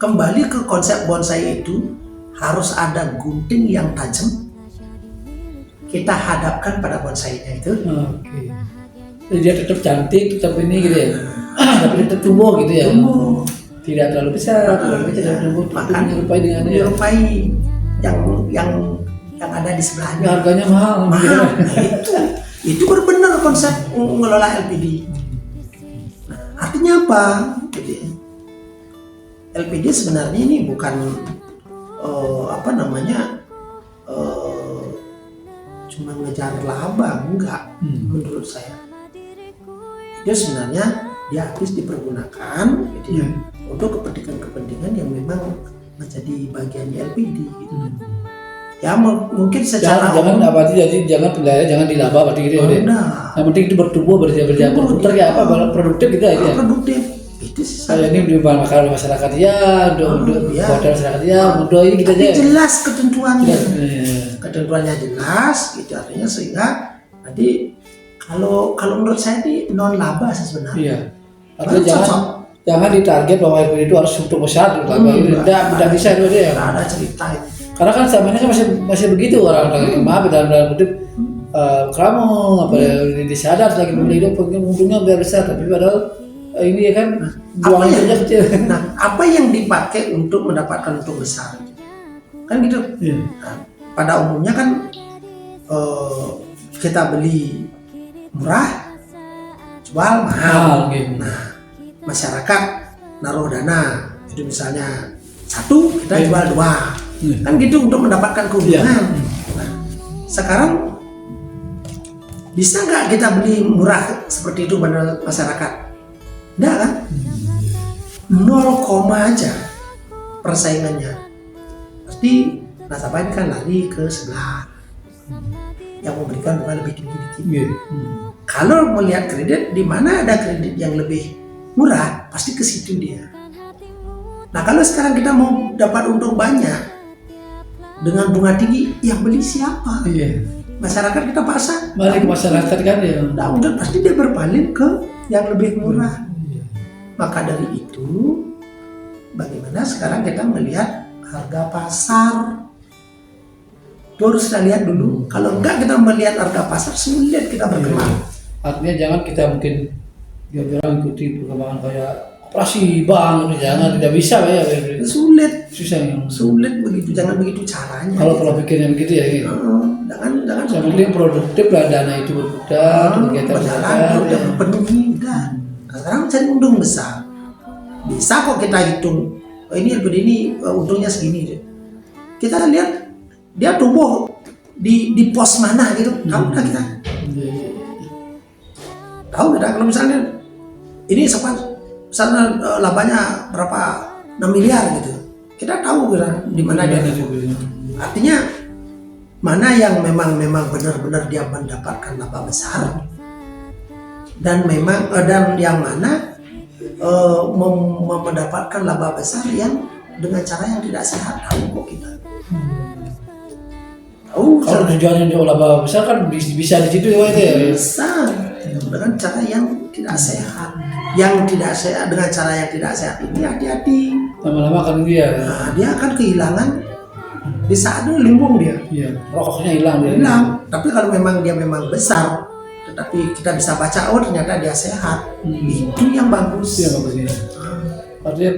Kembali ke konsep bonsai itu harus ada gunting yang tajam. Kita hadapkan pada bonsainya itu. Oke. Jadi dia tetap cantik, tetap ini gitu ya. Tapi tetap tumbuh gitu ya. Tumbuh. Tidak terlalu besar, tidak tumbuh. Makan menyerupai dengan menyerupai yang ada di sebelahnya. Harganya mahal. Mahal. Itu benar konsep mengelola LPD. Nah, artinya apa? Jadi, LPD sebenarnya ini bukan cuma ngejar laba, enggak. Menurut saya itu sebenarnya dia habis dipergunakan gitu ya, untuk kepentingan-kepentingan yang memang menjadi bagian LPD gitu. Ya mungkin secara jangan penilaian jangan dilaba berarti gitu ya. Yang penting itu bertumbuh berputar ya apa produktif gitu aja. Produktif itu sih. Kayak ini dimakan oleh masyarakat ya, untuk hotel masyarakat ya, mudah ini kita aja. Jelas ketentuannya. Ya. Ketentuannya jelas gitu, artinya sehingga nanti kalau menurut saya ini non laba sebenarnya. Iya. Artinya jangan ditarget bahwa LPD itu harus untuk besar laba itu tidak bisa itu ya. Tidak ada cerita itu. Karena kan selama ini kan masih begitu orang-orang maaf dalam kutip kamu apa disadar lagi membeli itu untungnya biar besar, tapi padahal ini ya kan buang saja kecil. Nah, apa yang dipakai untuk mendapatkan untung besar? Kan gitu. Iya. Nah, pada umumnya kan kita beli murah, jual mahal. Gitu. Nah, masyarakat naruh dana itu misalnya 1, kita jual 2. Kan gitu untuk mendapatkan keuntungan. Nah, sekarang bisa nggak kita beli murah seperti itu menurut masyarakat? Nggak kan? 0, aja persaingannya. Pasti nasabah ini kan lari ke sebelah yang memberikan bunga lebih tinggi dikit. Kalau melihat kredit, di mana ada kredit yang lebih murah, pasti ke situ dia. Nah, kalau sekarang kita mau dapat untung banyak dengan bunga tinggi, yang beli siapa? Iya. Masyarakat kita pasang. Balik masyarakat kan ya. Nah, udah pasti dia berpaling ke yang lebih murah. Maka dari itu, bagaimana sekarang kita melihat harga pasar? Itu harus kita lihat dulu. Kalau enggak kita melihat harga pasar, sulit kita berkembang. Artinya jangan kita mungkin orang ikuti perkembangan kayak operasi bank itu jangan, tidak bisa ya. Sulit begitu, jangan begitu caranya. Kalau pikirnya begitu ya. Jangan. Yang penting produktif lah, dana itu berputar, kegiatan berjalan, berpenuhi. Sekarang cari untung besar. Bisa kok kita hitung. Ini LPD ini untungnya segini. Kita lihat dia tumbuh di pos mana gitu. Tahu nggak kita? Tahu nggak kalau misalnya ini misalnya labanya berapa 6 miliar gitu, kita tahu di mana dia. Artinya mana yang memang benar-benar dia mendapatkan laba besar, dan dan yang mana mendapatkan laba besar yang dengan cara yang tidak sehat. Tahu kok kita. Kalau tujuannya untuk laba besar kan bisa di situ ya. Bisa dengan cara yang tidak sehat. Yang tidak sehat, dengan cara yang tidak sehat ini hati-hati. Lama-lama kan dia. Nah, dia akan kehilangan di saat itu limbung dia. Iya, rokoknya hilang dia. Hilang. Tapi kalau memang dia besar, tetapi kita bisa baca ternyata dia sehat. Itu yang bagus. Itu yang bagus ya. Artinya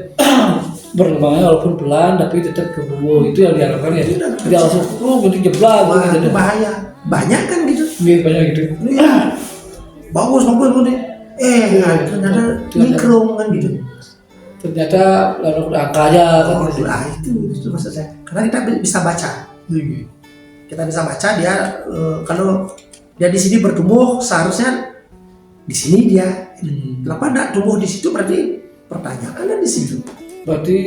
berkembangnya walaupun pelan tapi tetap ke bawah, itu yang diharapkan ya. Tidak langsung ganti jeblak gitu. Itu bahaya. Banyak kan gitu. Iya, banyak gitu. Iya. Bagus nih. Ternyata mikro kan gitu. Ternyata lalu angkanya kan. Itu maksud saya. Karena kita bisa baca. Kita bisa baca dia kalau dia di sini bertumbuh seharusnya di sini dia. Kenapa tidak tumbuh di situ, berarti pertanyaannya di situ. Berarti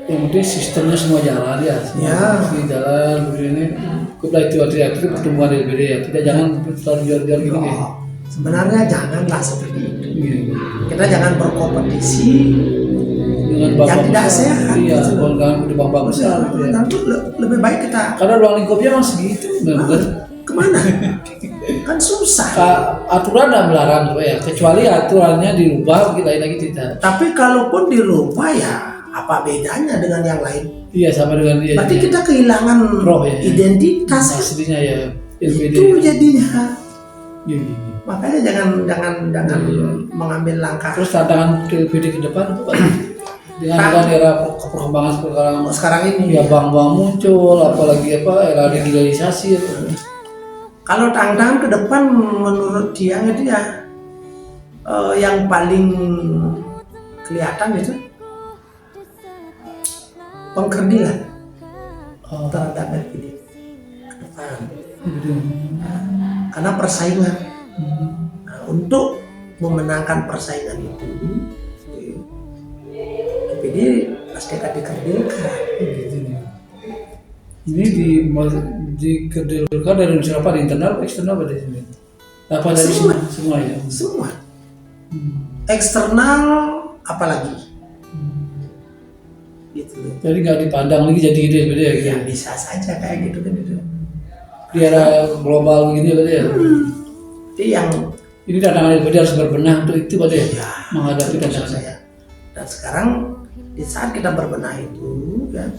yang penting sistemnya semua jalan ya. Ini jalan begini. Kita itu hati-hati pertumbuhan LPD ya. Tidak jangan terlalu jual-jual gini ya. Sebenarnya janganlah seperti itu. Kita jangan berkompetisi dengan bank yang tidak sehat. Iya, dengan bank besar. Tentu lebih baik kita. Karena ruang lingkupnya masih segitu, benar. Kemana? Kan susah. Aturan tidak melarang ya, kecuali aturannya dirubah, kita lagi tidak. Tapi kalaupun dirubah ya, apa bedanya dengan yang lain? Iya, sama dengan dia. Berarti kita kehilangan roh ya. Identitas. Aslinya ya. Itu jadinya. Iya. Makanya jangan mengambil langkah. Terus tantangan LPD ke depan itu kan dengan era perkembangan sekarang ini ya bank-bank muncul, apalagi era digitalisasi. Kalau tantangan ke depan menurut dia itu ya yang paling kelihatan itu pengkerdilan terhadap LPD ke depan. Karena persaingan. Untuk memenangkan persaingan itu, LPD pasti akan dikerdilkan. Ini dikerdilkan dari unsur apa? Di internal atau eksternal pada sini? Apa dari semua ya? Semua. Eksternal apalagi? Gitu. Jadi nggak dipandang lagi jadi ide beda ya? Ya bisa saja kayak gitu kan itu. Di era global begini beda ya? Jadi yang ini tantangan LPD harus berbenah untuk itu pada ya? Menghadapi tantangan saya. Dan sekarang di saat kita berbenah itu kan,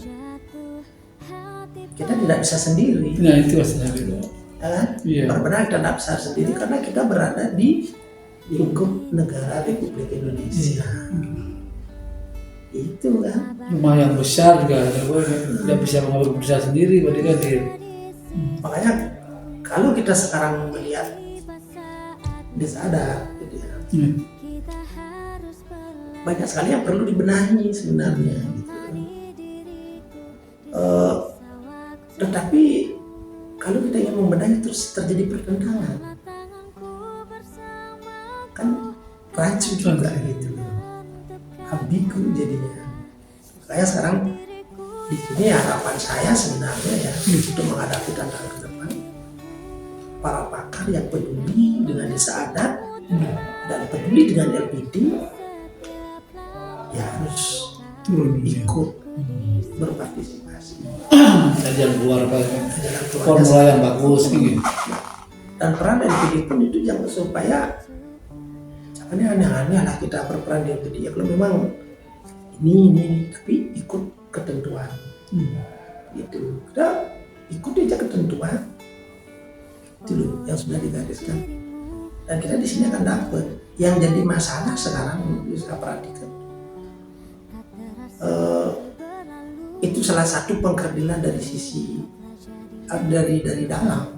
kita tidak bisa sendiri. Nah itu maksudnya gitu. Iya. Berbenah kita tidak bisa sendiri karena kita berada di lingkup negara Republik Indonesia. Itu kan. Rumah yang besar juga, tidak bisa mengambil keputusan sendiri, berarti kan dia. Makanya kalau kita sekarang melihat ada gitu ya. Banyak sekali yang perlu dibenahi sebenarnya gitu. Tetapi kalau kita ingin membenahi terus terjadi pertentangan kan rancu juga gitu, ambigu jadinya. Makanya sekarang di sini harapan saya sebenarnya ya untuk menghadapi tantangan ke depan, para pakar yang peduli dengan desa adat dan peduli dengan LPD ya harus ikut berpartisipasi. Jalan keluar formula yang bagus gitu. Dan peran LPD pun itu jangan supaya jangan aneh-aneh lah kita berperan di LPD ya, kalau memang ini tapi ikut ketentuan gitu, kita ikut aja ketentuan itu loh yang sudah digariskan, dan kita di sini akan dapat. Yang jadi masalah sekarang bisa perhatikan itu salah satu pengkerdilan dari sisi dari dalam.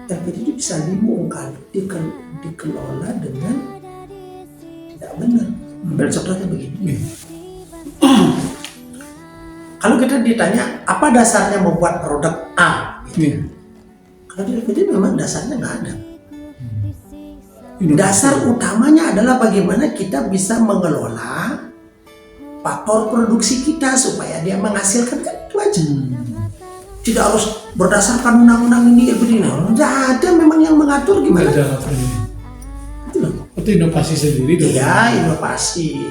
LPD itu bisa limbung kalau dikelola dengan tidak benar. Ambil contohnya begini. Kalau kita ditanya apa dasarnya membuat produk A, gitu. Kalau di LPD memang dasarnya nggak ada. Dasar utamanya adalah bagaimana kita bisa mengelola faktor produksi kita supaya dia menghasilkan, kan itu aja. Tidak harus berdasarkan undang-undang ini begini. Tidak ada memang yang mengatur gimana. Ada apa ini? Itu loh. Itu inovasi sendiri dong. Iya, inovasi.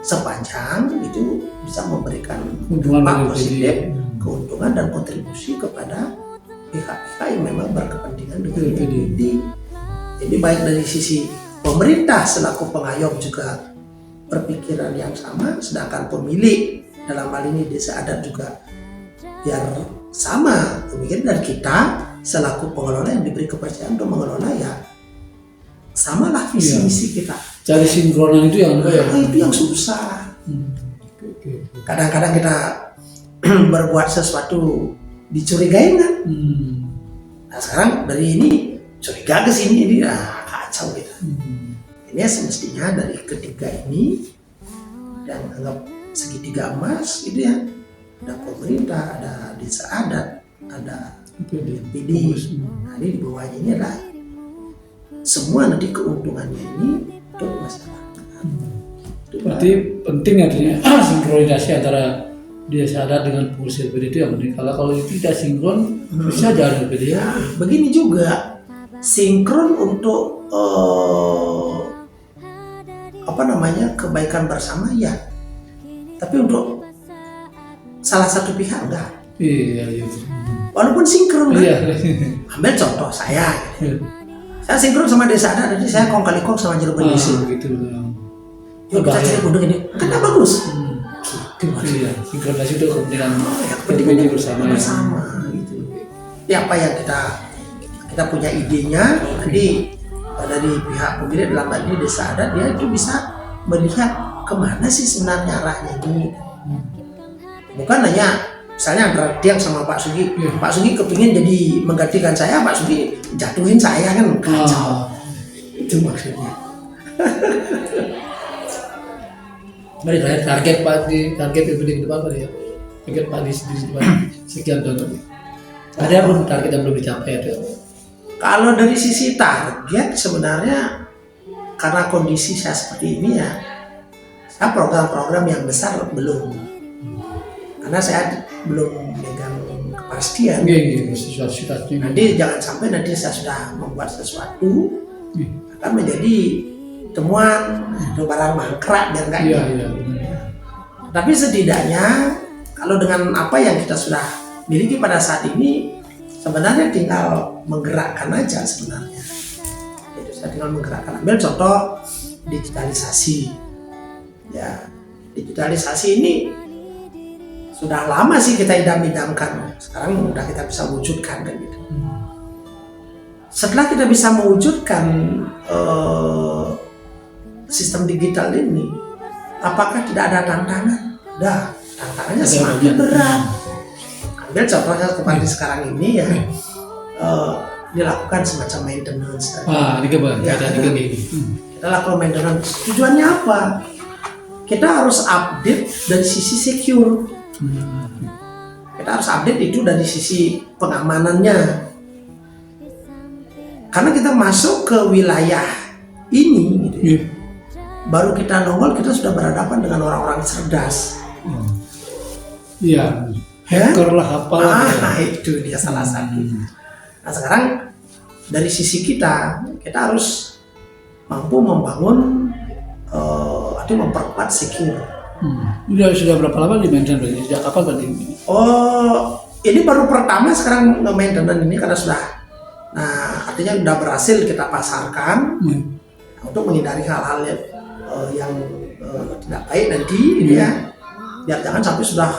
Sepanjang itu bisa memberikan Keuntungan dampak bagi positif, LPD. keuntungan dan kontribusi kepada pihak-pihak yang memang berkepentingan dengan LPD. LPD. Jadi baik dari sisi pemerintah selaku pengayom juga berpikiran yang sama, sedangkan pemilik dalam hal ini desa adat juga biar sama pemikiran, dan kita selaku pengelola yang diberi kepercayaan untuk mengelola ya samalah visi misi kita. Cari sinkronan itu yang Itu yang susah. Kadang-kadang kita berbuat sesuatu dicurigain kan. Nah sekarang dari ini curiga ke sini, ini kacau kita. Ini semestinya dari ketiga ini dan anggap segitiga emas gitu ya. Ada pemerintah, ada desa adat, ada LPD. Nah, ini di bawahnya ini adalah semua nanti keuntungannya ini untuk masyarakat. Berarti penting adanya sinkronisasi antara desa adat dengan pengurus LPD itu yang penting. Kalau itu tidak sinkron bisa jalan LPD ya. Begini juga sinkron untuk kebaikan bersama ya. Tapi untuk salah satu pihak enggak. Iya. Walaupun sinkron kan. Iya. Ambil contoh saya. Saya sinkron sama desa adat, jadi saya kong kali kong sama Cirebon Desa. Gitu. Yuk kita Cirebon ini, kan nggak bagus. Gitu Iya, sinkronisasi itu kepentingan kepentingan LPD bersama. gitu. Ya apa yang kita punya idenya, nanti dari pihak pemilik dalam hal ini desa adat dia itu bisa melihat kemana sih sebenarnya arahnya ini. Bukan hanya misalnya antara Tiang sama Pak Sugi, Pak Sugi kepingin jadi menggantikan saya, Pak Sugi jatuhin saya kan kacau. Itu maksudnya. Mari target LPD ke depan Pak ya. Target Pak di depan sekian tahun. Ada belum target yang belum dicapai ada? Kalau dari sisi target sebenarnya karena kondisi saya seperti ini ya, saya program-program yang besar belum. Karena saya belum megang kepastian. Iya, situasi. Nanti jangan sampai nanti saya sudah membuat sesuatu akan menjadi temuan atau barang mangkrak biar nggak Iya. Tapi setidaknya kalau dengan apa yang kita sudah miliki pada saat ini sebenarnya tinggal menggerakkan aja sebenarnya. Jadi saya tinggal menggerakkan. Ambil contoh digitalisasi. Ya, digitalisasi ini sudah lama sih kita idam-idamkan. Sekarang udah kita bisa wujudkan kan gitu. Setelah kita bisa mewujudkan sistem digital ini, apakah tidak ada tantangan? Dah, tantangannya semakin berat. Ambil contohnya seperti sekarang ini ya, dilakukan semacam maintenance. Ini Kita lakukan maintenance. Tujuannya apa? Kita harus update dari sisi secure. Kita harus update itu dari sisi pengamanannya. Karena kita masuk ke wilayah ini, gitu ya. Baru kita nongol kita sudah berhadapan dengan orang-orang cerdas. Iya. Hacker lah apalah. Nah itu dia salah satu. Nah sekarang dari sisi kita harus mampu membangun atau memperkuat secure. Sudah berapa lama di maintenance? Sejak kapan berarti? Ini baru pertama sekarang maintenance ini karena sudah, nah artinya sudah berhasil kita pasarkan untuk menghindari hal-hal yang tidak baik nanti, gitu ya. Biar jangan sampai sudah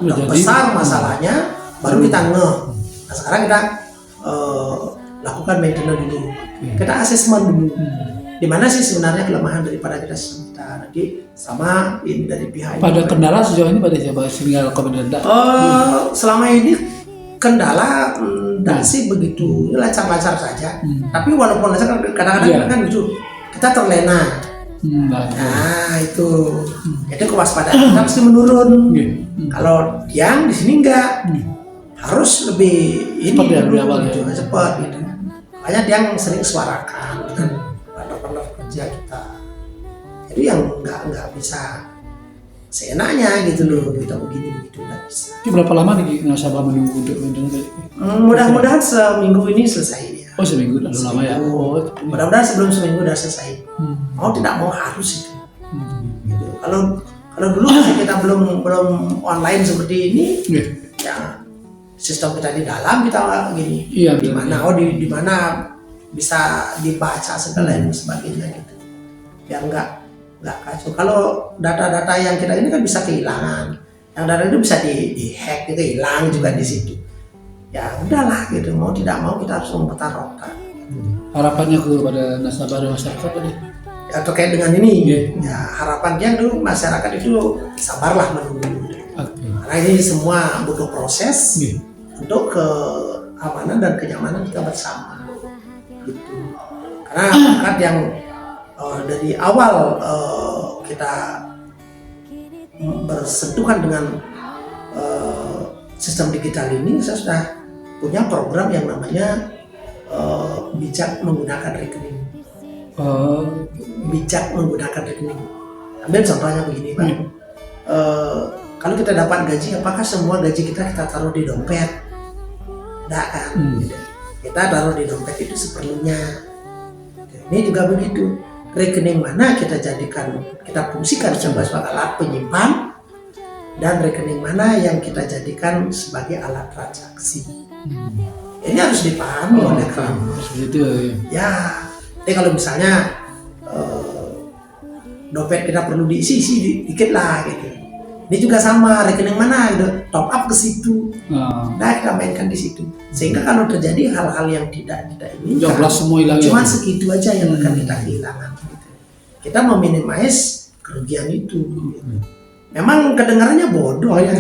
udah besar masalahnya, baru kita ngeh. Nah sekarang kita lakukan maintenance dulu, kita asesmen dulu. Di mana sih sebenarnya kelemahan daripada kita nanti sama ini dari pihak pada kendala sejauh ini pada siapa tinggal komentar? Selama ini kendala sih begitu lancar-lancar saja. Tapi walaupun lancar kadang-kadang kan gitu kita terlena. Nah itu kewaspadaan kita pasti menurun. Kalau yang di sini enggak, harus lebih ini lebih awal cepat gitu. banyak yang sering suarakan dengan partner-partner kerja kita. Jadi yang nggak bisa seenaknya gitu loh, kita begini begitu nggak bisa. Ini berapa lama nih nasabah menunggu untuk maintenance? Mudah-mudahan seminggu ini selesai ya. Oh seminggu, lalu lama ya. Oh, Mudah-mudahan sebelum seminggu udah selesai. Mau tidak mau harus itu. Gitu. Kalau dulu kita belum online seperti ini, ya sistem kita di dalam kita gini. Iya, di mana di mana bisa dibaca segala dan sebagainya gitu. Ya nggak kacau. Kalau data-data yang kita ini kan bisa kehilangan. Yang data itu bisa di-hack gitu, hilang juga di situ. Ya udahlah gitu, mau tidak mau kita harus memutar otak. Harapannya kepada nasabah dan masyarakat tadi? Ya terkait dengan ini, ya harapannya dulu masyarakat itu sabarlah menunggu. Karena ini semua butuh proses untuk keamanan dan kenyamanan kita bersama. Gitu. Karena masyarakat yang dari awal kita bersentuhan dengan sistem digital ini, saya sudah punya program yang namanya bijak menggunakan rekening. Bijak menggunakan rekening. Ambil contohnya begini, Pak. Kalau kita dapat gaji, apakah semua gaji kita taruh di dompet? Tidak kan? Kita taruh di dompet itu seperlunya. Ini juga begitu. Rekening mana kita jadikan, kita fungsikan sebagai alat penyimpan, dan rekening mana yang kita jadikan sebagai alat transaksi. Ini harus dipahami oleh kamu. Ya, jadi kalau misalnya dompet kita perlu diisi dikit lah gitu. Ini juga sama, rekening mana gitu, top up ke situ. Nah kita mainkan di situ. Sehingga kalau terjadi hal-hal yang tidak kita inginkan, cuma segitu aja yang akan kita kehilangan. Gitu. Kita meminimais kerugian itu. Memang kedengarannya bodoh ya.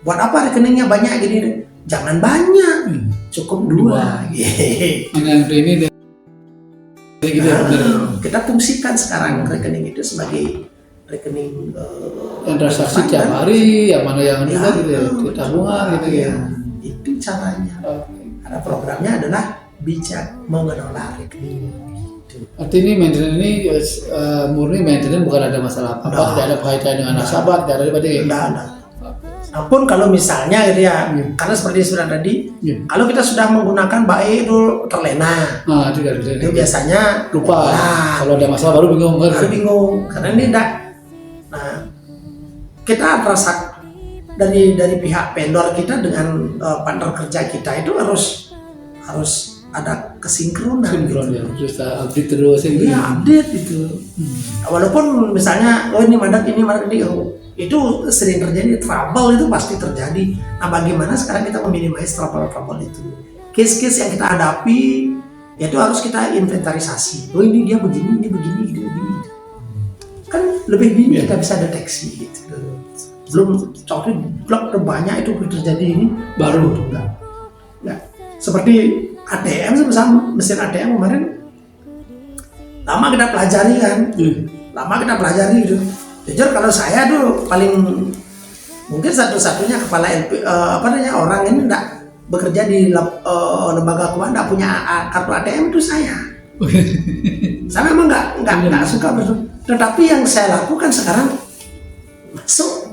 Buat apa rekeningnya banyak gini? Jangan banyak, cukup dua. Kita fungsikan sekarang rekening itu sebagai rekening yang transaksi tiap hari, yang mana yang juga gitu ya, tabungan gitu ya. Itu caranya. Karena programnya adalah bijak mengelola rekening. Artinya ini maintenance ini murni maintenance, bukan ada masalah apa, tidak ada kaitan dengan nasabah, tidak ada berarti. Tidak ada. Namun kalau misalnya gitu ya, karena seperti sudah tadi, kalau kita sudah menggunakan baik itu terlena. Itu biasanya lupa. Kalau ada masalah baru bingung kan? Baru bingung karena ini tidak. Nah, kita rasa dari pihak vendor kita dengan partner kerja kita itu harus ada kesinkronan. Terus update terus gitu. Iya, update itu. Walaupun misalnya ini mandat ini itu sering terjadi, trouble itu pasti terjadi. Nah, bagaimana sekarang kita meminimais trouble itu? Case-case yang kita hadapi itu harus kita inventarisasi. Oh ini dia begini, ini begini, ini begini. Kan lebih dini kita bisa deteksi gitu. Belum contohnya blok terbanyak itu terjadi ini baru enggak. Seperti ATM, mesin ATM kemarin lama kita pelajari kan, gitu. Jujur kalau saya tuh paling mungkin satu-satunya kepala orang ini enggak bekerja di lembaga keuangan enggak punya kartu ATM itu saya. Saya memang enggak suka betul. Tetapi yang saya lakukan sekarang masuk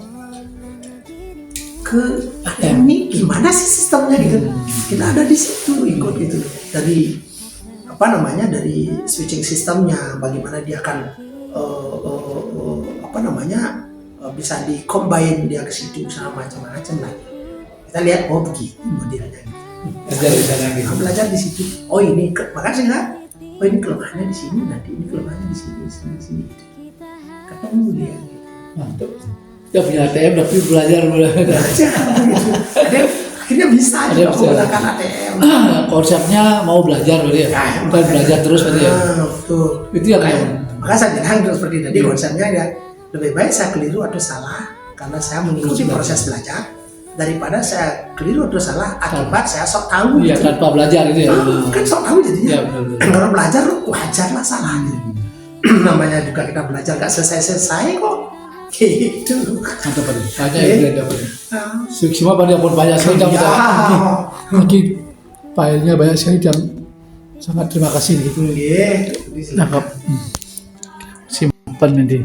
ke ATM ini gimana sih sistemnya gitu. Kita ada di situ ikut gitu dari dari switching sistemnya, bagaimana dia akan bisa di-combine dia ke situ sama macam-macam lagi. Kita lihat begini modelnya gitu. Belajar di situ. Oh ini makanya ini kelemahannya di sini, nanti ini kelemahannya di sini. Ketemu dia gitu. Mantap. Ya punya ATM tapi belajar gitu. Akhirnya bisa menggunakan ATM. Konsepnya mau belajar berarti ya. Bukan belajar terus berarti ya. Betul. Itu yang maka saya bilang seperti tadi konsepnya ya lebih baik saya keliru atau salah karena saya mengikuti proses belajar daripada saya keliru atau salah akibat saya sok tahu. Iya gitu. Tanpa belajar itu ya. Kan sok tahu jadinya. Kalau belajar wajar lah salahnya. Namanya juga kita belajar gak selesai kok. Gitu. Mantap Pak. Banyak yang dapat. Semua banyak pun banyak sekali kita. Mungkin filenya banyak sekali yang Sangat terima kasih itu. Iya, Nangkap simpan nanti.